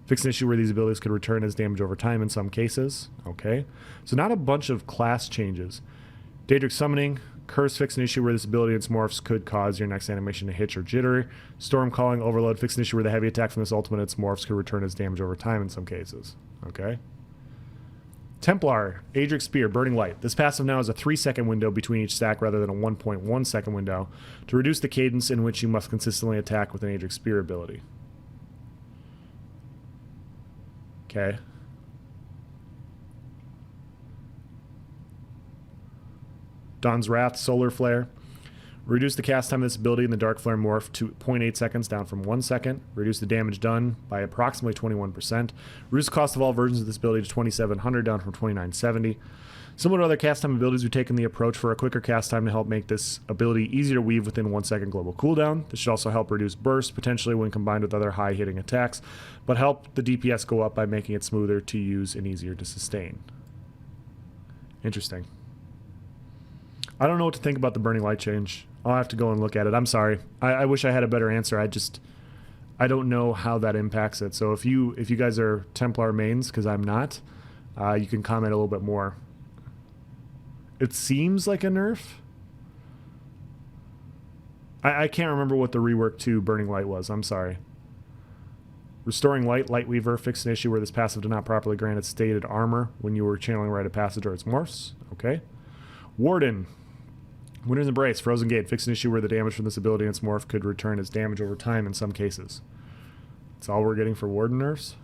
Fix an issue where these abilities could return as damage over time in some cases. Okay. So not a bunch of class changes. Daedric Summoning. Curse. Fix an issue where this ability and its morphs could cause your next animation to hitch or jitter. Storm Calling. Overload. Fix an issue where the heavy attack from this ultimate and its morphs could return as damage over time in some cases. Okay. Templar, Adric Spear, Burning Light. This passive now has a 3-second window between each stack rather than a 1.1 second window to reduce the cadence in which you must consistently attack with an Adric Spear ability. Okay. Dawn's Wrath, Solar Flare. Reduce the cast time of this ability in the Dark Flare morph to 0.8 seconds, down from 1 second. Reduce the damage done by approximately 21%. Reduce the cost of all versions of this ability to 2,700, down from 2,970. Similar to other cast time abilities, we've taken the approach for a quicker cast time to help make this ability easier to weave within 1 second global cooldown. This should also help reduce burst, potentially when combined with other high-hitting attacks, but help the DPS go up by making it smoother to use and easier to sustain. Interesting. I don't know what to think about the Burning Light change. I'll have to go and look at it. I'm sorry. I wish I had a better answer. I don't know how that impacts it. So if you guys are Templar mains, because I'm not, you can comment a little bit more. It seems like a nerf. I can't remember what the rework to Burning Light was. I'm sorry. Restoring Light, Lightweaver, fixed an issue where this passive did not properly grant its stated armor when you were channeling Rite of Passage or its morphs. Okay. Warden. Winter's Embrace, Frozen Gate, fixed an issue where the damage from this ability and its morph could return as damage over time in some cases. That's all we're getting for Warden nerfs.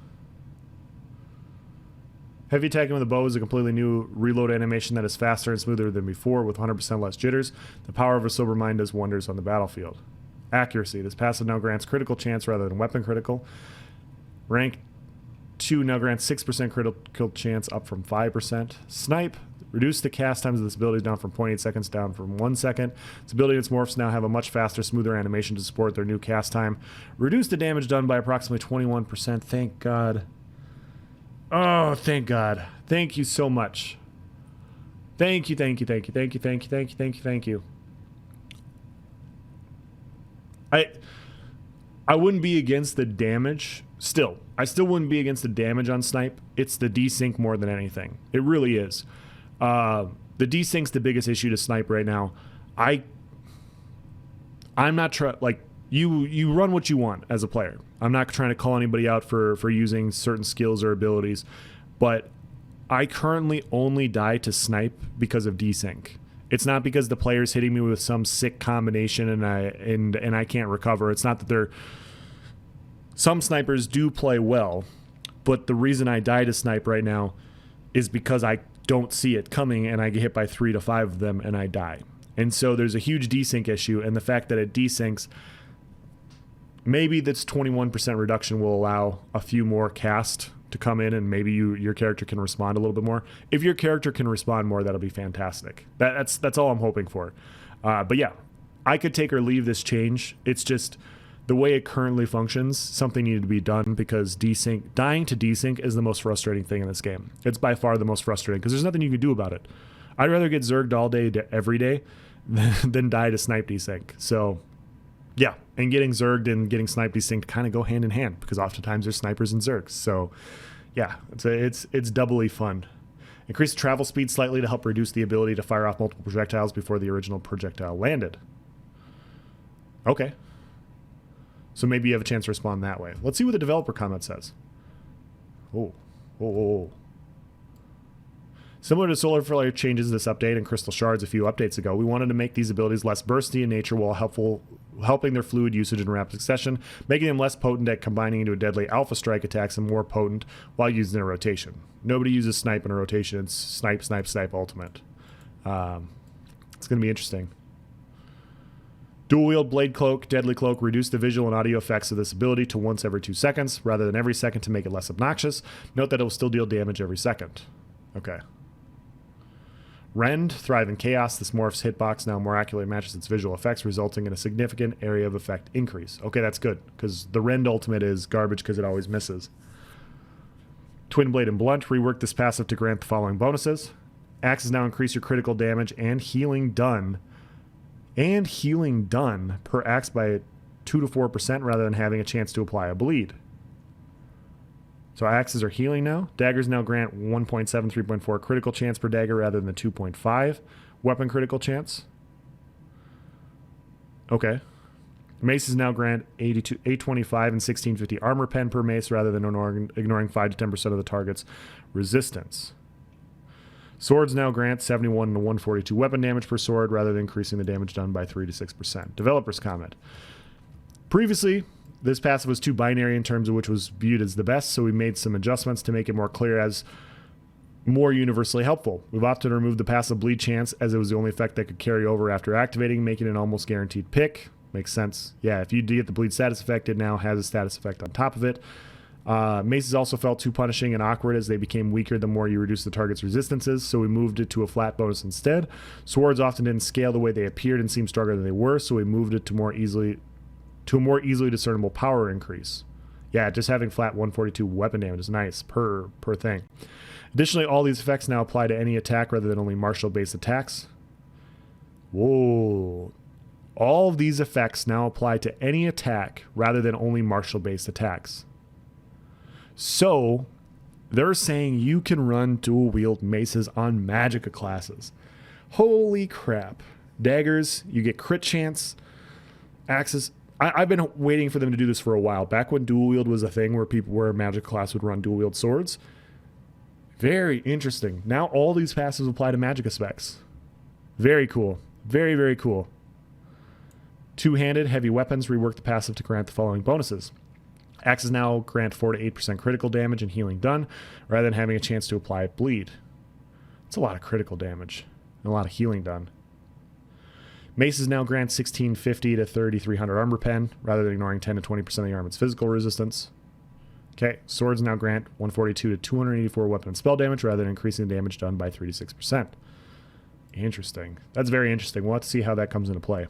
Heavy attacking with a bow is a completely new reload animation that is faster and smoother than before with 100% less jitters. The power of a sober mind does wonders on the battlefield. Accuracy. This passive now grants critical chance rather than weapon critical. Rank 2 now grants 6% critical chance, up from 5%. Snipe. Reduce the cast times of this ability down from 0.8 seconds down from 1 second. This ability and its morphs now have a much faster, smoother animation to support their new cast time. Reduce the damage done by approximately 21%. Thank God. Oh, thank God. Thank you so much. Thank you, thank you, thank you, thank you, thank you, thank you, thank you, thank you. I wouldn't be against the damage. I still wouldn't be against the damage on Snipe. It's the desync more than anything. It really is. The desync's the biggest issue to Snipe right now. I'm not like you run what you want as a player. I'm not trying to call anybody out for using certain skills or abilities, but I currently only die to Snipe because of desync. It's not because the player's hitting me with some sick combination and I can't recover. It's not that some snipers do play well, but the reason I die to Snipe right now is because I don't see it coming and I get hit by 3 to 5 of them and I die. And so there's a huge desync issue, and the fact that it desyncs, maybe this 21% reduction will allow a few more cast to come in and maybe your character can respond a little bit more. If your character can respond more, that'll be fantastic. That's all I'm hoping for. But yeah, I could take or leave this change. It's just the way it currently functions, something needed to be done, because dying to desync is the most frustrating thing in this game. It's by far the most frustrating because there's nothing you can do about it. I'd rather get zerged all day every day than die to snipe desync. So yeah, and getting zerged and getting snipe desynced kind of go hand in hand because oftentimes there's snipers and zergs. So yeah, it's doubly fun. Increase the travel speed slightly to help reduce the ability to fire off multiple projectiles before the original projectile landed. Okay. So maybe you have a chance to respond that way. Let's see what the developer comment says. Oh. Similar to Solar Flare changes this update and Crystal Shards a few updates ago, we wanted to make these abilities less bursty in nature while helping their fluid usage in rapid succession, making them less potent at combining into a deadly alpha strike attacks and more potent while used in a rotation. Nobody uses snipe in a rotation. It's snipe, snipe, snipe ultimate. It's going to be interesting. Dual wield Blade Cloak, Deadly Cloak, reduce the visual and audio effects of this ability to once every 2 seconds rather than every second to make it less obnoxious. Note that it will still deal damage every second. Okay. Rend, Thrive in Chaos. This morph's hitbox now more accurately matches its visual effects, resulting in a significant area of effect increase. Okay, that's good, because the Rend ultimate is garbage because it always misses. Twin Blade and Blunt, rework this passive to grant the following bonuses. Axes now increase your critical damage and healing done per axe by 2 to 4% rather than having a chance to apply a bleed. So axes are healing now. Daggers now grant 1.7, 3.4 critical chance per dagger rather than the 2.5 weapon critical chance. Okay. Maces now grant 825 and 1650 armor pen per mace rather than ignoring 5 to 10% of the target's resistance. Swords now grant 71 to 142 weapon damage per sword rather than increasing the damage done by 3 to 6%. Developer's comment. Previously, this passive was too binary in terms of which was viewed as the best, so we made some adjustments to make it more clear as more universally helpful. We've often removed the passive bleed chance as it was the only effect that could carry over after activating, making it an almost guaranteed pick. Makes sense. Yeah, if you do get the bleed status effect, it now has a status effect on top of it. Maces also felt too punishing and awkward as they became weaker the more you reduce the target's resistances, so we moved it to a flat bonus instead. Swords often didn't scale the way they appeared and seemed stronger than they were, so we moved it to a more easily discernible power increase. Yeah, just having flat 142 weapon damage is nice per thing. Additionally, all these effects now apply to any attack rather than only martial-based attacks. Whoa. All of these effects now apply to any attack rather than only martial-based attacks. So, they're saying you can run dual-wield maces on Magicka classes. Holy crap. Daggers, you get crit chance. Axes. I've been waiting for them to do this for a while. Back when dual-wield was a thing where a Magic class would run dual-wield swords. Very interesting. Now all these passives apply to Magicka specs. Very cool. Very, very cool. Two-handed, heavy weapons rework the passive to grant the following bonuses. Axes now grant 4 to 8% critical damage and healing done, rather than having a chance to apply bleed. It's a lot of critical damage and a lot of healing done. Maces now grant 1650 to 3300 armor pen, rather than ignoring 10 to 20% of the armor's physical resistance. Okay, swords now grant 142 to 284 weapon and spell damage, rather than increasing the damage done by 3 to 6%. Interesting. That's very interesting. We'll have to see how that comes into play.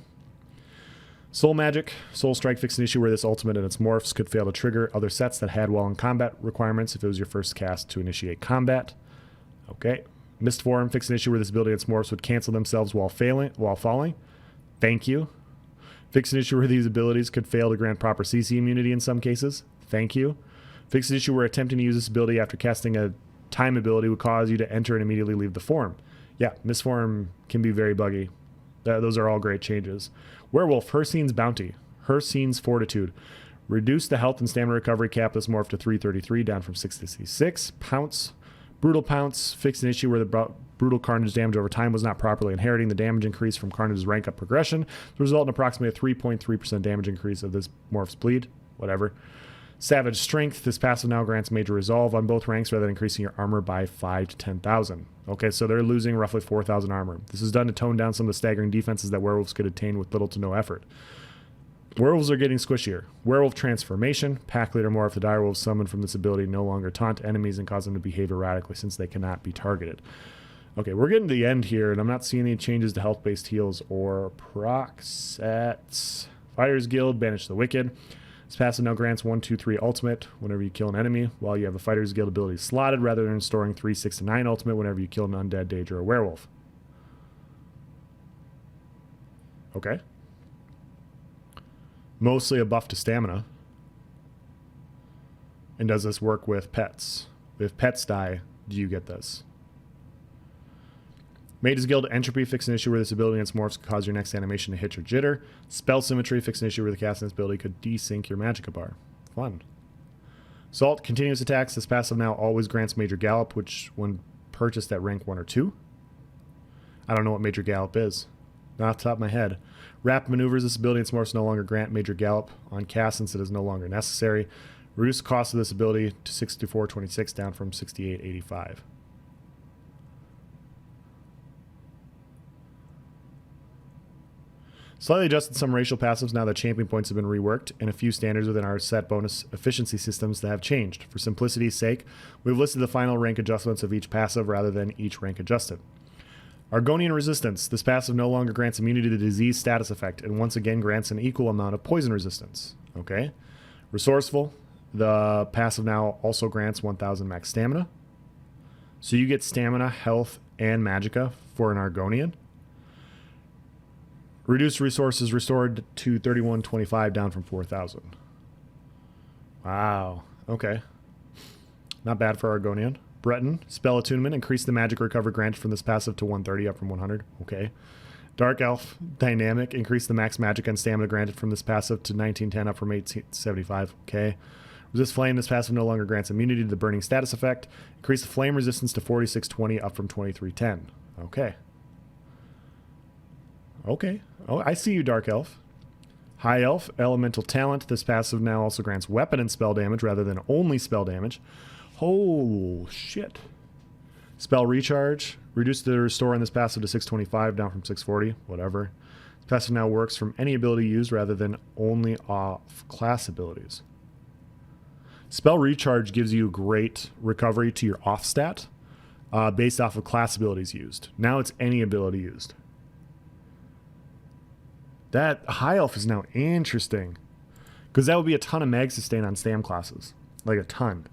Soul Magic. Soul Strike fixed an issue where this ultimate and its morphs could fail to trigger other sets that had while in combat requirements if it was your first cast to initiate combat. Okay. Mist Form fixed an issue where this ability and its morphs would cancel themselves while falling. Thank you. Fixed an issue where these abilities could fail to grant proper CC immunity in some cases. Thank you. Fixed an issue where attempting to use this ability after casting a time ability would cause you to enter and immediately leave the form. Yeah, Mist Form can be very buggy. Those are all great changes. Werewolf, Hircine's Bounty. Hircine's Fortitude. Reduce the health and stamina recovery cap this morph to 333, down from 666. Pounce. Brutal Pounce. Fixed an issue where the brutal Carnage damage over time was not properly inheriting the damage increase from Carnage's rank up progression, to result in approximately a 3.3% damage increase of this morph's bleed. Whatever. Savage Strength. This passive now grants major resolve on both ranks rather than increasing your armor by 5 to 10,000. Okay, so they're losing roughly 4,000 armor. This is done to tone down some of the staggering defenses that werewolves could attain with little to no effort. Werewolves are getting squishier. Werewolf Transformation. Pack Leader morph. The direwolves summoned from this ability no longer taunt enemies and cause them to behave erratically since they cannot be targeted. Okay, we're getting to the end here, and I'm not seeing any changes to health-based heals or proc sets. Fighters Guild. Banish the Wicked. This passive now grants 1, 2, 3 ultimate whenever you kill an enemy, while you have the Fighter's Guild ability slotted, rather than storing 3, 6, and 9 ultimate whenever you kill an undead, Daedra, or werewolf. Okay. Mostly a buff to stamina. And does this work with pets? If pets die, do you get this? Mage's Guild Entropy, fix an issue where this ability and its morphs could cause your next animation to hitch or jitter. Spell Symmetry, fix an issue where the casting this ability could desync your Magicka bar. Fun. Salt, continuous attacks. This passive now always grants Major Gallop, which when purchased at rank 1 or 2. I don't know what Major Gallop is. Not off the top of my head. Rapid Maneuvers. This ability and its morphs no longer grant Major Gallop on cast since it is no longer necessary. Reduce the cost of this ability to 64.26, down from 68.85. Slightly adjusted some racial passives now that champion points have been reworked, and a few standards within our set bonus efficiency systems that have changed. For simplicity's sake, we've listed the final rank adjustments of each passive rather than each rank adjusted. Argonian Resistance. This passive no longer grants immunity to the disease status effect, and once again grants an equal amount of poison resistance. Okay. Resourceful. The passive now also grants 1,000 max stamina. So you get stamina, health, and magicka for an Argonian. Reduced resources restored to 3125, down from 4,000. Wow. Okay. Not bad for Argonian. Breton. Spell Attunement. Increase the magic recovery granted from this passive to 130, up from 100. Okay. Dark Elf. Dynamic. Increase the max magic and stamina granted from this passive to 1910, up from 1875. Okay. Resist flame. This passive no longer grants immunity to the burning status effect. Increase the flame resistance to 4620 up from 2310. Okay. Okay. Oh, I see you, Dark Elf. High Elf, Elemental Talent. This passive now also grants weapon and spell damage rather than only spell damage. Oh, shit. Spell Recharge. Reduce the restore on this passive to 625, down from 640. Whatever. This passive now works from any ability used rather than only off class abilities. Spell Recharge gives you great recovery to your off stat based off of class abilities used. Now it's any ability used. That High Elf is now interesting. Because that would be a ton of mag sustain on stam classes. Like a ton.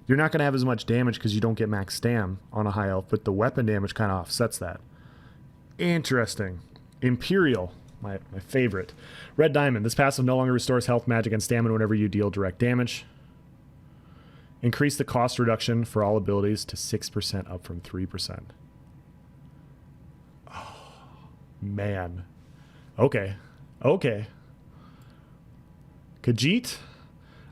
You're not going to have as much damage because you don't get max stam on a High Elf, but the weapon damage kind of offsets that. Interesting. Imperial, my favorite. Red Diamond. This passive no longer restores health, magic, and stamina whenever you deal direct damage. Increase the cost reduction for all abilities to 6% up from 3%. Oh, man. Okay. Okay. Khajiit.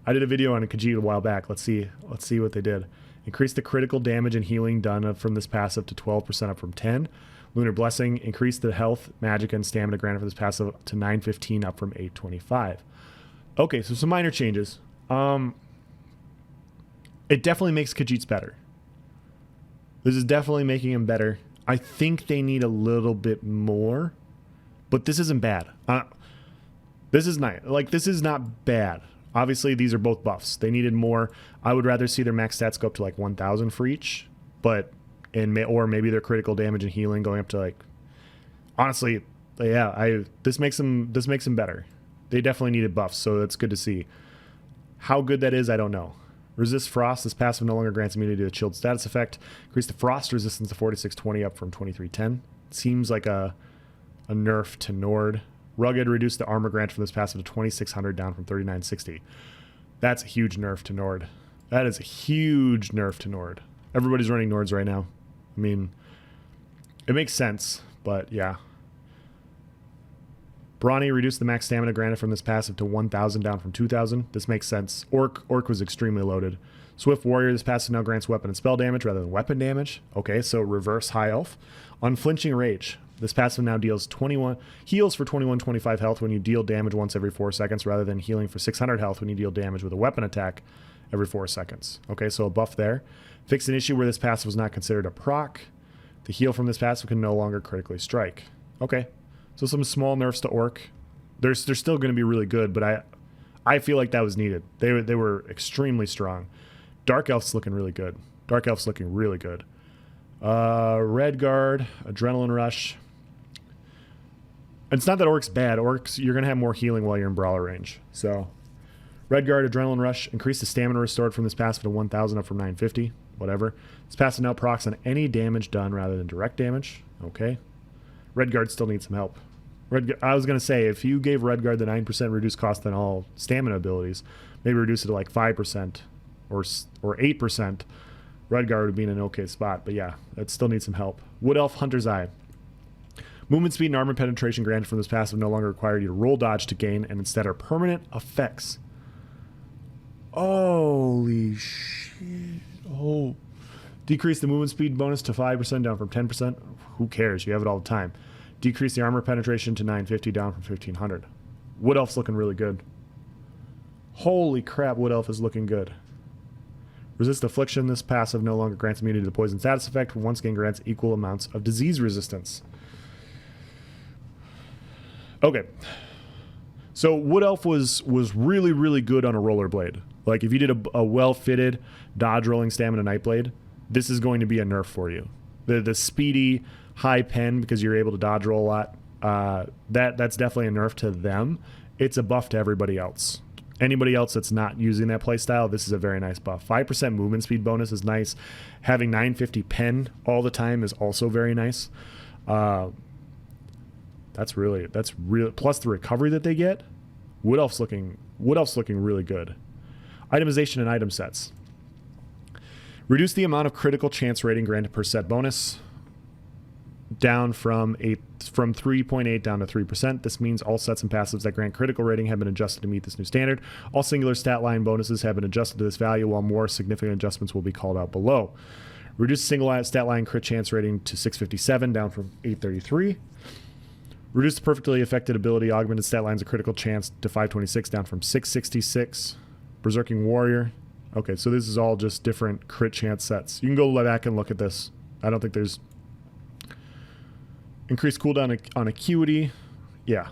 I did a video on a Khajiit a while back. Let's see what they did. Increase the critical damage and healing done from this passive to 12% up from 10. Lunar Blessing. Increase the health, magic, and stamina granted for this passive to 915 up from 825. Okay, so some minor changes. It definitely makes Khajiits better. This is definitely making him better. I think they need a little bit more. But this isn't bad. This is nice. Like, this is not bad. Obviously, these are both buffs. They needed more. I would rather see their max stats go up to like 1,000 for each, or maybe their critical damage and healing going up to like. Honestly, yeah. This makes them better. They definitely needed buffs, so that's good to see. How good that is, I don't know. Resist Frost. This passive no longer grants immunity to the chilled status effect. Increase the Frost resistance to 4620 up from 2310. Seems like a nerf to Nord. Rugged. Reduce the armor grant from this passive to 2600 down from 3960. That's a huge nerf to Nord. That is a huge nerf to Nord. Everybody's running Nords right now. I mean, it makes sense, but yeah. Brawny. Reduce the max stamina granted from this passive to 1000 down from 2000. This makes sense. Orc was extremely loaded. Swift Warrior. This passive now grants weapon and spell damage rather than weapon damage. Okay, so reverse High Elf. Unflinching Rage. This passive now heals for 2125 health when you deal damage once every 4 seconds rather than healing for 600 health when you deal damage with a weapon attack every 4 seconds. Okay, so a buff there. Fix an issue where this passive was not considered a proc. The heal from this passive can no longer critically strike. Okay, so some small nerfs to Orc. They're still going to be really good, but I feel like that was needed. They were extremely strong. Dark Elf's looking really good. Red Guard, Adrenaline Rush. It's not that Orc's bad. Orcs, you're going to have more healing while you're in Brawler range. So, Red Guard, Adrenaline Rush. Increase the stamina restored from this passive to 1000 up from 950. Whatever. This passive now procs on any damage done rather than direct damage. Okay. Red Guard still needs some help. I was going to say, if you gave Red Guard the 9% reduced cost on all stamina abilities, maybe reduce it to like 5% or 8%. Red Guard would be in an okay spot. But yeah, it still needs some help. Wood Elf, Hunter's Eye. Movement speed and armor penetration granted from this passive no longer require you to roll dodge to gain and instead are permanent effects. Holy shit. Oh. Decrease the movement speed bonus to 5% down from 10%. Who cares? You have it all the time. Decrease the armor penetration to 950 down from 1500. Wood Elf's looking really good. Holy crap, Wood Elf is looking good. Resist Affliction. This passive no longer grants immunity to the poison status effect, but once again grants equal amounts of disease resistance. Okay. So Wood Elf was really, really good on a rollerblade. Like if you did a well-fitted dodge rolling stamina Nightblade, this is going to be a nerf for you. The speedy high pen because you're able to dodge roll a lot, that's definitely a nerf to them. It's a buff to everybody else. Anybody else that's not using that playstyle, this is a very nice buff. 5% movement speed bonus is nice. Having 950 pen all the time is also very nice. That's real. Plus the recovery that they get. Wood Elf's looking really good. Itemization and item sets. Reduce the amount of critical chance rating granted per set bonus. down from 3.8 down to 3%. This means all sets and passives that grant critical rating have been adjusted to meet this new standard. All singular stat line bonuses have been adjusted to this value, while more significant adjustments will be called out below. Reduce single stat line crit chance rating to 657, down from 833. Reduce the perfectly affected ability augmented stat lines of critical chance to 526, down from 666. Berserking Warrior. Okay, so this is all just different crit chance sets. You can go back and look at this. I don't think there's... Increased cooldown on acuity. Yeah.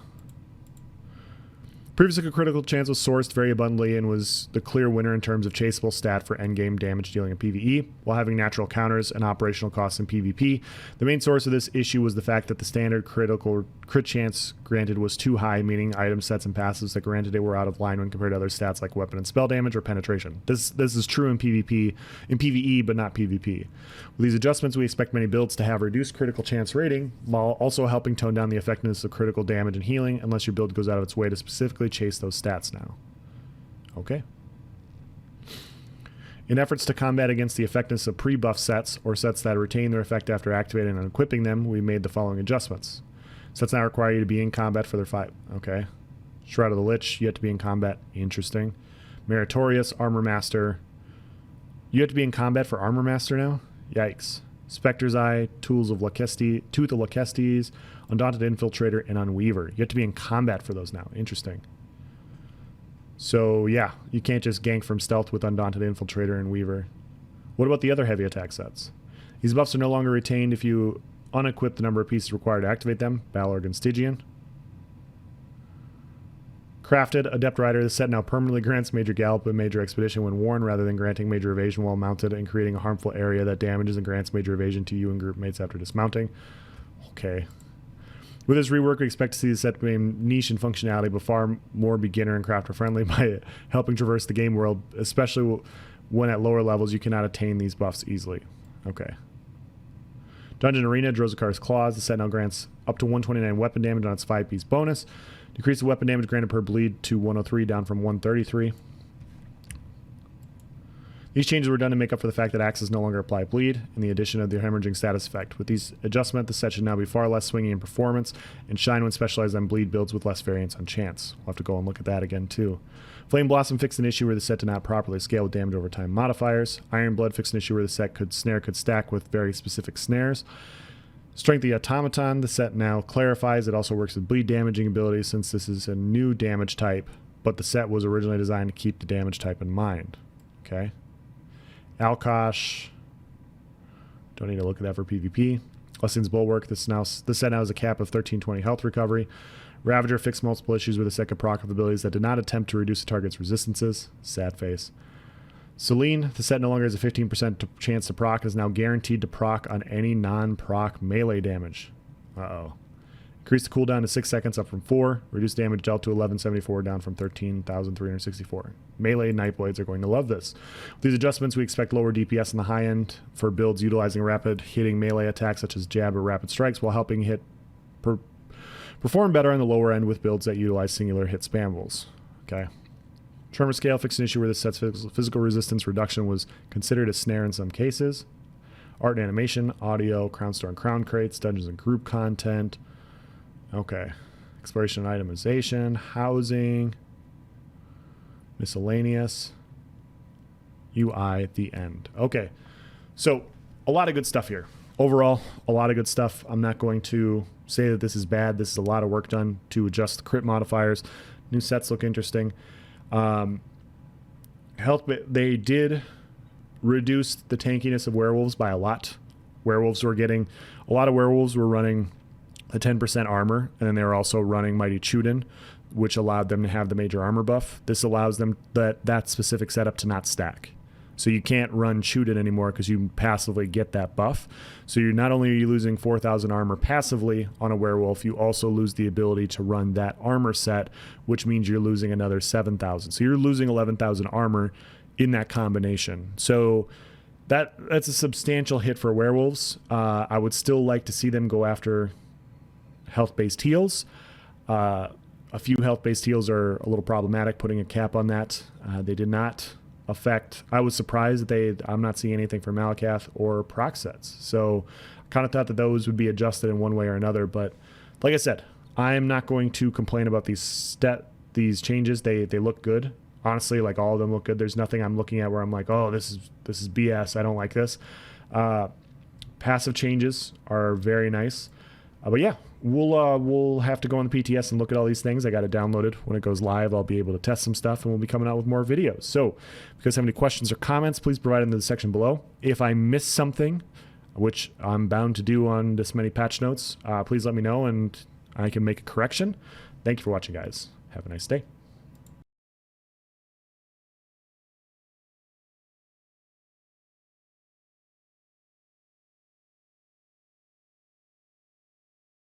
Previously, a critical chance was sourced very abundantly and was the clear winner in terms of chaseable stat for endgame damage dealing in PvE, while having natural counters and operational costs in PvP. The main source of this issue was the fact that the standard critical crit chance granted was too high, meaning item sets and passives that granted it were out of line when compared to other stats like weapon and spell damage or penetration. This is true in PvE, but not PvP. With these adjustments, we expect many builds to have reduced critical chance rating, while also helping tone down the effectiveness of critical damage and healing, unless your build goes out of its way to specifically chase those stats now. Okay. In efforts to combat against the effectiveness of pre-buff sets, or sets that retain their effect after activating and equipping them, we made the following adjustments. Sets now require you to be in combat for their fight. Okay. Shroud of the Lich, you have to be in combat. Interesting. Meritorious, Armor Master. You have to be in combat for Armor Master now? Yikes. Spectre's Eye, Tooth of Laquestes, Undaunted Infiltrator, and Unweaver. You have to be in combat for those now. Interesting. So, yeah, you can't just gank from stealth with Undaunted Infiltrator and Weaver. What about the other heavy attack sets? These buffs are no longer retained if you unequip the number of pieces required to activate them. Balorg and Stygian. Crafted, Adept Rider. This set now permanently grants Major Gallop and Major Expedition when worn, rather than granting Major Evasion while mounted and creating a harmful area that damages and grants Major Evasion to you and group mates after dismounting. Okay. With this rework, we expect to see the set being niche in functionality, but far more beginner and crafter friendly by helping traverse the game world, especially when at lower levels you cannot attain these buffs easily. Okay. Dungeon Arena, Drozakar's Claws. The set now grants up to 129 weapon damage on its 5-piece bonus. Decrease the weapon damage granted per bleed to 103, down from 133. These changes were done to make up for the fact that axes no longer apply bleed, and the addition of the hemorrhaging status effect. With these adjustments, the set should now be far less swingy in performance, and shine when specialized on bleed builds with less variance on chance. We'll have to go and look at that again, too. Flame Blossom fixed an issue where the set did not properly scale with damage over time modifiers. Iron Blood fixed an issue where the set could stack with very specific snares. Strength of the Automaton, the set now clarifies it also works with bleed damaging abilities since this is a new damage type, but the set was originally designed to keep the damage type in mind. Okay. Alkosh, don't need to look at that for PvP. Blessing's Bulwark, this set now has a cap of 1320 health recovery. Ravager fixed multiple issues with a set could proc of abilities that did not attempt to reduce the target's resistances. Sad face. Celine, the set no longer has a 15% chance to proc, is now guaranteed to proc on any non-proc melee damage. Uh-oh. Increase the cooldown to 6 seconds, up from 4. Reduce damage dealt to 1174, down from 13,364. Melee Nightblades are going to love this. With these adjustments, we expect lower DPS in the high end for builds utilizing rapid hitting melee attacks such as jab or rapid strikes, while helping hit perform better on the lower end with builds that utilize singular hit spambles. Okay. Tremor Scale fixed an issue where the set's physical resistance reduction was considered a snare in some cases. Art and animation, audio, Crown Store and Crown Crates, dungeons and group content. Okay. Exploration and itemization, housing, miscellaneous, UI, the end. Okay. So, a lot of good stuff here. Overall, a lot of good stuff. I'm not going to say that this is bad. This is a lot of work done to adjust the crit modifiers. New sets look interesting. They did reduce the tankiness of werewolves by a lot. A lot of werewolves were running a 10% armor, and then they were also running Mighty Chuden, which allowed them to have the major armor buff. This allows them that specific setup to not stack. So you can't run Chuden anymore because you passively get that buff. So you're not only are you losing 4,000 armor passively on a werewolf, you also lose the ability to run that armor set, which means you're losing another 7,000. So you're losing 11,000 armor in that combination. So that's a substantial hit for werewolves. I would still like to see them go after health-based heals. A few health-based heals are a little problematic, putting a cap on that. They did not affect. I was surprised that I'm not seeing anything for Malcath or proc sets. So Kind of thought that those would be adjusted in one way or another, but like I said, I am not going to complain about these changes. They look good. Honestly, like all of them look good. There's nothing I'm looking at where I'm like, oh, this is BS. I don't like this. Passive changes are very nice. But yeah, we'll have to go on the PTS and look at all these things. I got it downloaded. When it goes live, I'll be able to test some stuff, and we'll be coming out with more videos. So if you guys have any questions or comments, please provide them in the section below. If I missed something, which I'm bound to do on this many patch notes, please let me know and I can make a correction. Thank you for watching, guys. Have a nice day.